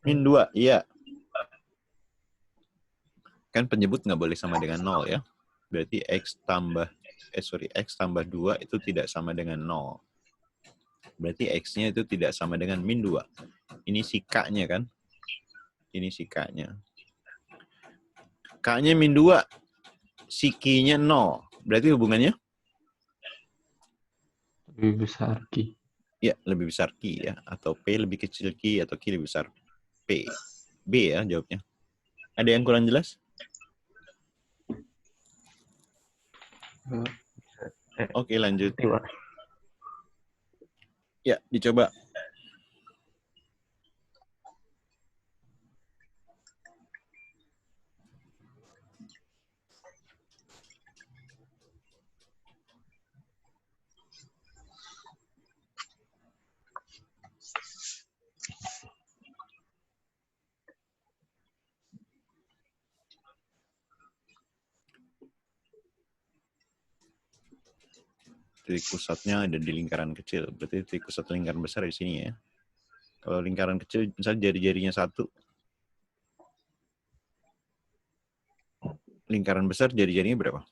Min 2, iya. Kan penyebut nggak boleh sama dengan 0 ya. Berarti X tambah 2 itu tidak sama dengan 0. Berarti X-nya itu tidak sama dengan min 2. Ini si K-nya kan? Ini si K-nya. K-nya min 2, si Q-nya 0. Berarti hubungannya? Lebih besar Q. Ya, lebih besar Q ya. Atau P lebih kecil Q, atau Q lebih besar P. B ya jawabnya. Ada yang kurang jelas? Oke, lanjut. Ya, dicoba. Titik pusatnya ada di lingkaran kecil. Berarti titik pusat lingkaran besar di sini ya. Kalau lingkaran kecil, misalnya jari-jarinya 1. Lingkaran besar jari-jarinya berapa?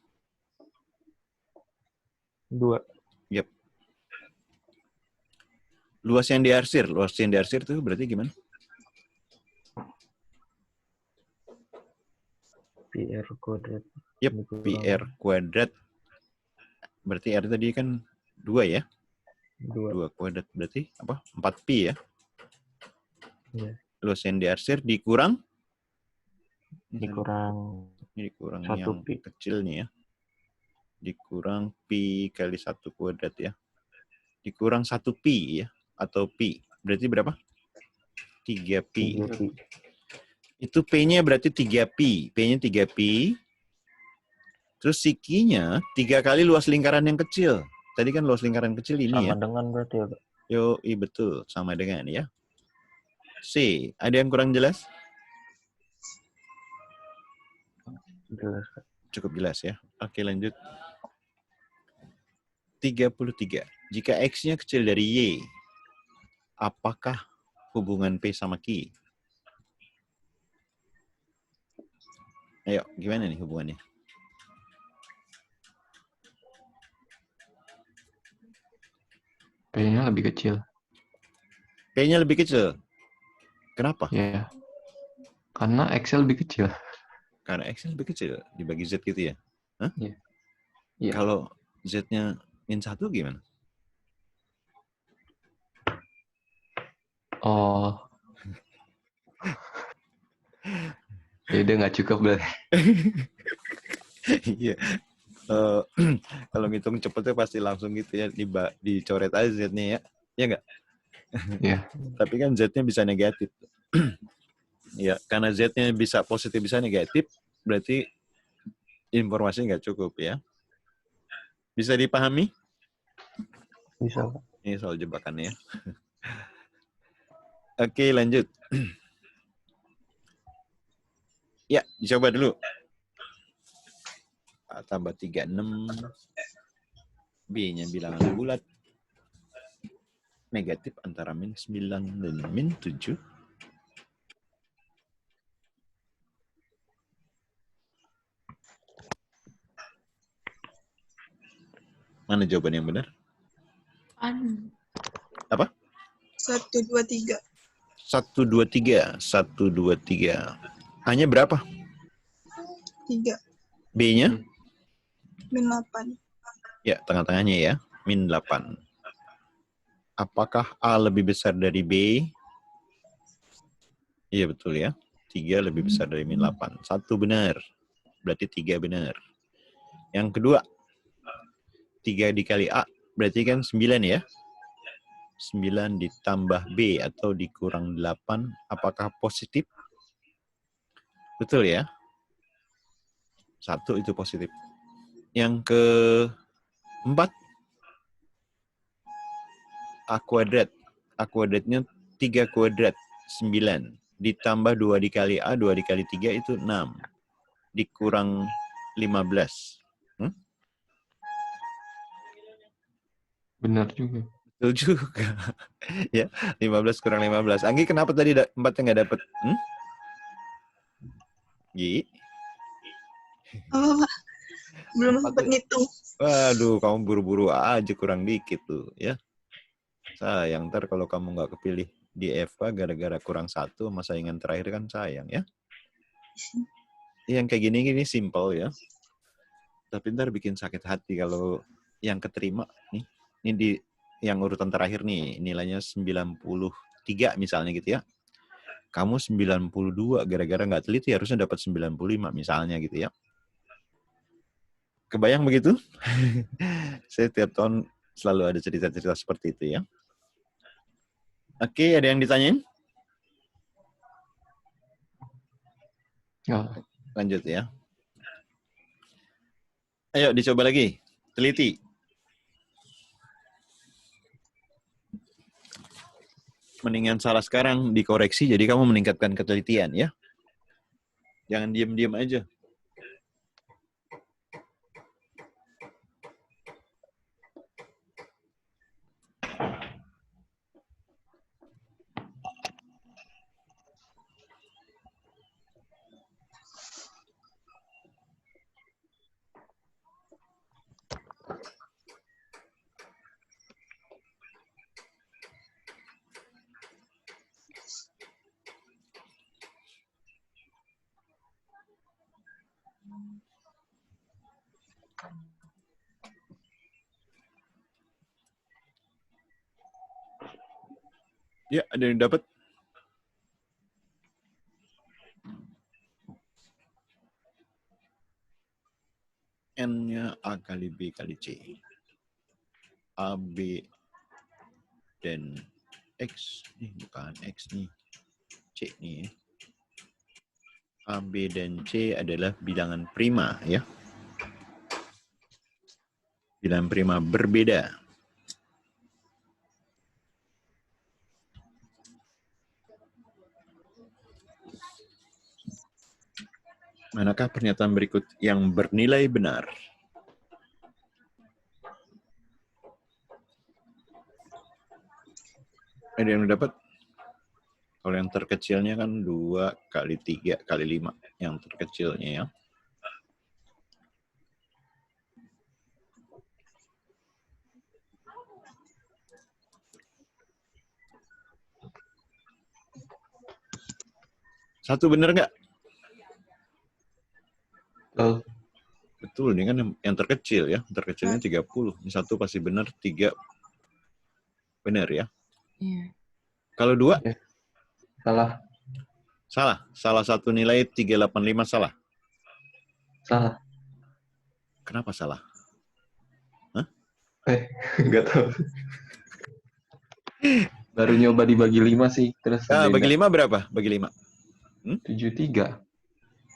2. Yap. Luas yang diarsir itu berarti gimana? PR kuadrat. Yap, PR kuadrat. Berarti R tadi kan 2 ya? 2 kuadrat berarti apa? 4pi ya? Iya. Luas yang diarsir dikurang? Dikurang Dikurang 1 yang pi. kecil nih ya. Dikurang pi kali 1 kuadrat ya. Dikurang 1 pi ya. Atau pi. Berarti berapa? 3 pi. 3 pi. Itu P-nya berarti 3 pi. P-nya 3 pi. Terus si Q-nya 3 kali luas lingkaran yang kecil. Tadi kan luas lingkaran kecil ini Sama ya. dengan berarti ya, Pak? Yoi, betul. Sama dengan ya. C. Ada yang kurang jelas? Jelas, Pak. Cukup jelas ya. Oke, lanjut. 33. Jika X-nya kecil dari Y, apakah hubungan P sama Q? Ayo, gimana nih hubungannya? P-nya lebih kecil. P-nya lebih kecil. Kenapa? Ya. Karena Excel lebih kecil. Karena X-nya lebih kecil dibagi Z gitu ya? Hah? Iya. Iya. Kalau Z-nya min 1 gimana? Oh. Ya udah nggak cukup berarti. Iya. Kalau ngitung cepetnya pasti langsung gitu ya, dicoret aja Z-nya ya. Ya nggak? Iya. Tapi kan Z-nya bisa negatif. Ya, karena Z-nya bisa positif, bisa negatif, berarti informasinya nggak cukup ya. Bisa dipahami? Bisa, Pak. Ini soal jebakan ya. Oke, lanjut. Ya, dicoba dulu. Tambah 36. B-nya bilangan bulat. Negatif antara min 9 dan min 7. Mana jawaban yang benar? Apa? 1, 2, 3. 1, 2, 3. 1, 2, 3. A-nya berapa? 3. B-nya? Min 8. Ya, tengah-tengahnya ya. Min 8. Apakah A lebih besar dari B? Iya, betul ya. 3 lebih besar dari min 8. 1 benar. Berarti 3 benar. Yang kedua, 3 dikali A berarti kan 9 ya. 9 ditambah B atau dikurang 8. Apakah positif? Betul ya. 1 itu positif. Yang keempat, A kuadrat. A kuadratnya 3 kuadrat, 9. Ditambah 2 dikali A, 2 dikali 3 itu 6. Dikurang 15. Benar juga. Betul juga. Ya, 15 kurang 15. Anggi, kenapa tadi 4-nya nggak dapet? Gi? Oh, belum Empat sempat tuh. ngitung. Waduh, kamu buru-buru aja, kurang dikit tuh, ya. Sayang, ntar kalau kamu nggak kepilih di FK gara-gara kurang 1 sama saingan terakhir kan sayang, ya. Yang kayak gini simple, ya. Tapi ntar bikin sakit hati kalau yang keterima, nih. Ini di yang urutan terakhir nih, nilainya 93 misalnya gitu ya. Kamu 92 gara-gara nggak teliti harusnya dapat 95 misalnya gitu ya. Kebayang begitu? Saya tiap tahun selalu ada cerita-cerita seperti itu ya. Oke, ada yang ditanyain? Ya. Lanjut ya. Ayo dicoba lagi. Teliti. Mendingan salah sekarang dikoreksi jadi kamu meningkatkan ketelitian ya. Jangan diam-diam aja. Ya, ada yang dapat? N-nya A kali B kali C. A, B, dan X. Nih, bukan X nih. C nih. A, B, dan C adalah bilangan prima ya. Bilangan prima berbeda. Manakah pernyataan berikut yang bernilai benar? Ada yang dapat? Kalau yang terkecilnya kan 2 kali 3 kali 5. Yang terkecilnya ya. Satu benar nggak? Betul. Betul, ini kan yang terkecil ya. Terkecilnya 30. Ini satu pasti benar, 3 benar ya. Iya. Kalau 2? Salah. Salah. Salah satu nilai 385 salah. Salah. Kenapa salah? Nggak tahu. Baru nyoba dibagi 5 sih. Terus Bagi 5 berapa? Bagi 5? 73.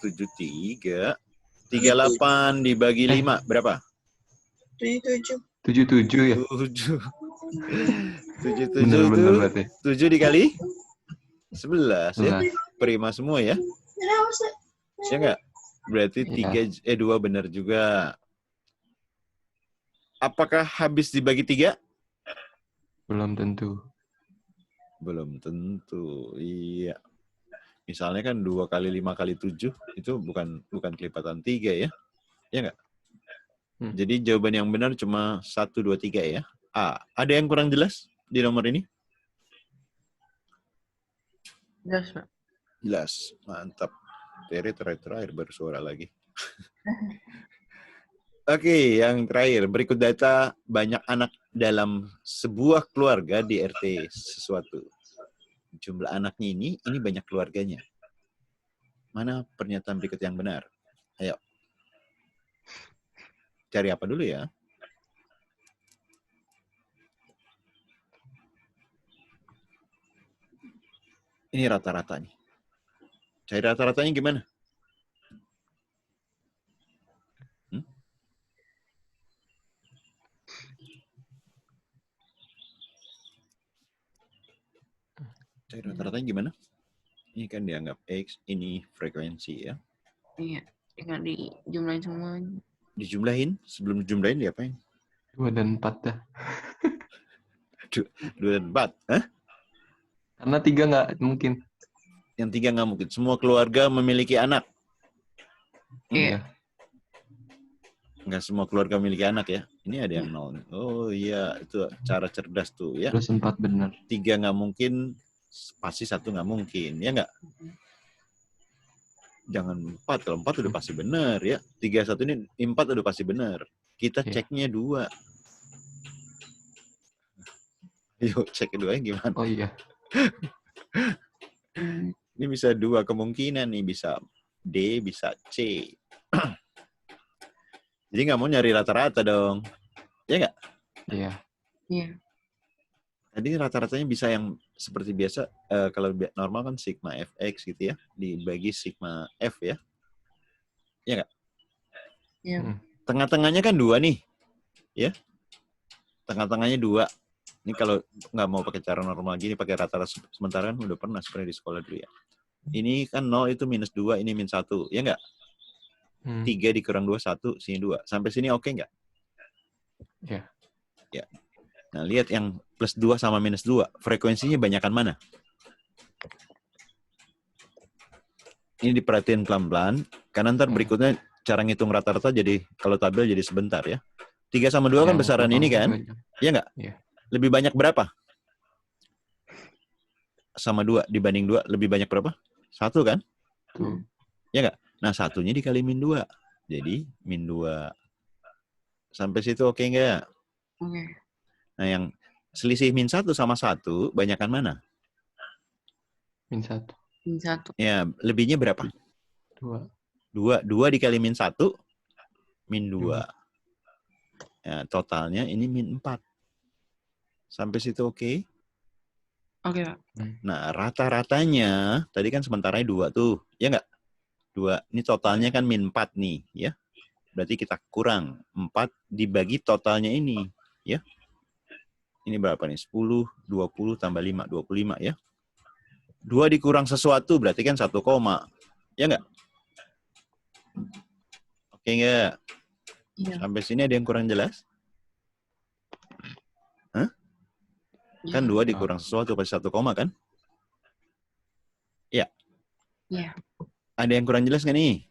73. 38 dibagi 5 berapa? 77. 77 ya? 7. 77 Bener-bener itu berarti. 7 dikali 11 ya. 11. Prima semua ya. Ya enggak? Berarti 2 benar juga. Apakah habis dibagi 3? Belum tentu. Belum tentu. Iya. Misalnya kan 2 kali 5 kali 7 itu bukan kelipatan 3 ya. Ya enggak? Jadi jawaban yang benar cuma 1, 2, 3 ya. A. Ada yang kurang jelas di nomor ini? Jelas, Pak. Jelas. Mantap. Terry terakhir bersuara lagi. Oke, yang terakhir. Berikut data banyak anak dalam sebuah keluarga di RT sesuatu. Jumlah anaknya ini banyak keluarganya. Mana pernyataan berikut yang benar? Ayo. Cari apa dulu ya? Ini rata-rata nih. Cari rata-ratanya gimana? Cari rata-ratanya gimana? Ini kan dianggap X, ini frekuensi ya. Iya, tinggal dijumlahin semuanya. Dijumlahin, sebelum dijumlahin diapain? 2 dan 4 dah. 2 dan 4. Hah? Karena 3 nggak mungkin. Yang 3 nggak mungkin. Semua keluarga memiliki anak. Iya. Nggak semua keluarga memiliki anak ya. Ini ada yang 0. Oh iya, itu cara cerdas tuh ya. Terus 4 benar. 3 nggak mungkin, pasti 1 nggak mungkin. Ya nggak? Jangan 4. Kalau 4 udah pasti benar ya. 3, 1 ini 4 udah pasti benar. Kita ceknya 2. Yuk, cek keduanya gimana? Oh iya. Ini bisa 2 kemungkinan nih. Bisa D, bisa C. Jadi nggak mau nyari rata-rata dong. Ya nggak? Iya. Iya. Tadi rata-ratanya bisa yang seperti biasa. Kalau normal kan sigma fx gitu ya. Dibagi sigma f ya. Ya nggak? Iya. Tengah-tengahnya kan 2 nih. Ya. Tengah-tengahnya 2. Ini kalau nggak mau pakai cara normal gini, pakai rata-rata sementara kan udah pernah sebenarnya di sekolah dulu ya. Ini kan 0 itu minus 2, ini minus 1. Ya nggak? 3 dikurang 2, 1, sini 2. Sampai sini oke nggak? Iya. Ya. Nah, lihat yang plus 2 sama minus 2. Frekuensinya banyakan mana? Ini diperhatiin pelan-pelan. Karena ntar berikutnya cara ngitung rata-rata jadi, kalau tabel jadi sebentar ya. 3 sama 2 kan besaran ini kan? Iya nggak? Iya. Lebih banyak berapa? Sama 2 dibanding 2, lebih banyak berapa? 1 kan? Tuh. Iya nggak? Nah, 1-nya dikali min 2. Jadi, min 2. Sampai situ oke nggak? Oke. Nah, yang selisih min 1 sama 1, banyakan mana? Min 1. Min 1. Ya, lebihnya berapa? 2. 2 dikali min 1, min 2. Ya, totalnya ini min 4. Sampai situ oke? Oke, Pak. Nah, rata-ratanya, tadi kan sementaranya 2 tuh. Ya nggak? 2. Ini totalnya kan min 4 nih. Ya. Berarti kita kurang. 4 dibagi totalnya ini. Ya. Ini berapa nih? 10, 20 tambah 5. 25 ya. 2 dikurang sesuatu berarti kan 1 koma. Ya nggak? Oke nggak? Iya. Sampai sini ada yang kurang jelas? Hah? Kan 2 dikurang sesuatu pasti 1 koma kan? Ya. Iya. Ada yang kurang jelas nggak nih?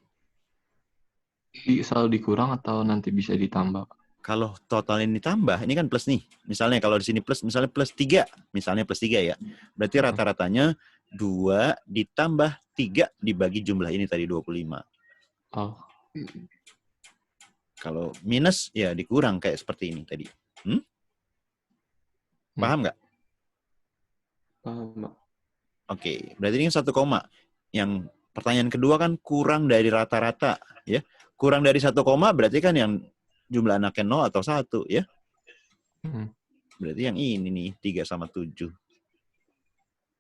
Selalu dikurang atau nanti bisa ditambah? Kalau total ini ditambah, ini kan plus nih. Misalnya kalau di sini plus, misalnya plus 3. Misalnya plus 3 ya. Berarti rata-ratanya 2 ditambah 3 dibagi jumlah ini tadi 25. Oh. Kalau minus, ya dikurang kayak seperti ini tadi. Paham nggak? Paham, Pak. Oke, berarti ini 1 koma. Yang pertanyaan kedua kan kurang dari rata-rata. Ya. Kurang dari 1 koma berarti kan yang jumlah anaknya 0 atau 1 ya. Berarti yang ini nih, 3 sama 7.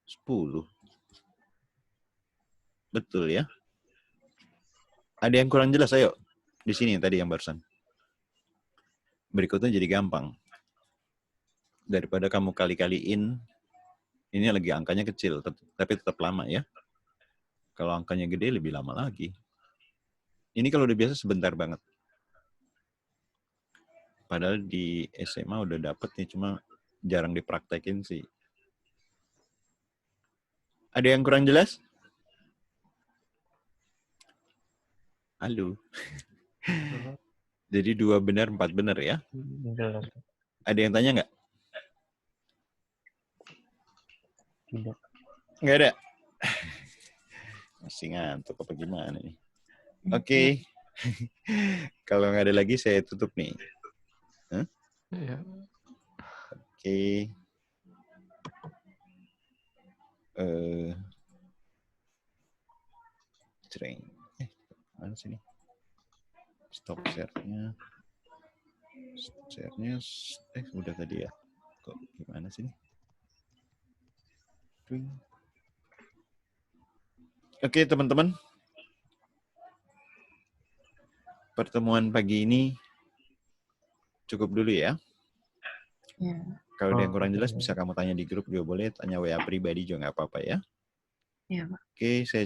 10. Betul ya. Ada yang kurang jelas, ayo. Di sini tadi yang barusan. Berikutnya jadi gampang. Daripada kamu kali-kaliin, ini lagi angkanya kecil, tapi tetap lama ya. Kalau angkanya gede, lebih lama lagi. Ini kalau udah biasa sebentar banget. Padahal di SMA udah dapet nih, cuma jarang dipraktekin sih. Ada yang kurang jelas? Halo. Jadi 2 benar, 4 benar ya? Jelas. Ada yang tanya nggak? Tidak. Nggak ada? Masih ngantuk apa gimana nih? Oke. Kalau nggak ada lagi, saya tutup nih. Iya. Oke. Cereng. Mana sini? Stop share-nya. Share-nya, udah tadi ya. Kok gimana sini? Oke, teman-teman. Pertemuan pagi ini cukup dulu ya. Iya. Kalau ada yang Oh, kurang jelas oke. bisa kamu tanya di grup juga boleh, tanya WA pribadi juga nggak apa-apa ya. Iya, Pak. Oke, saya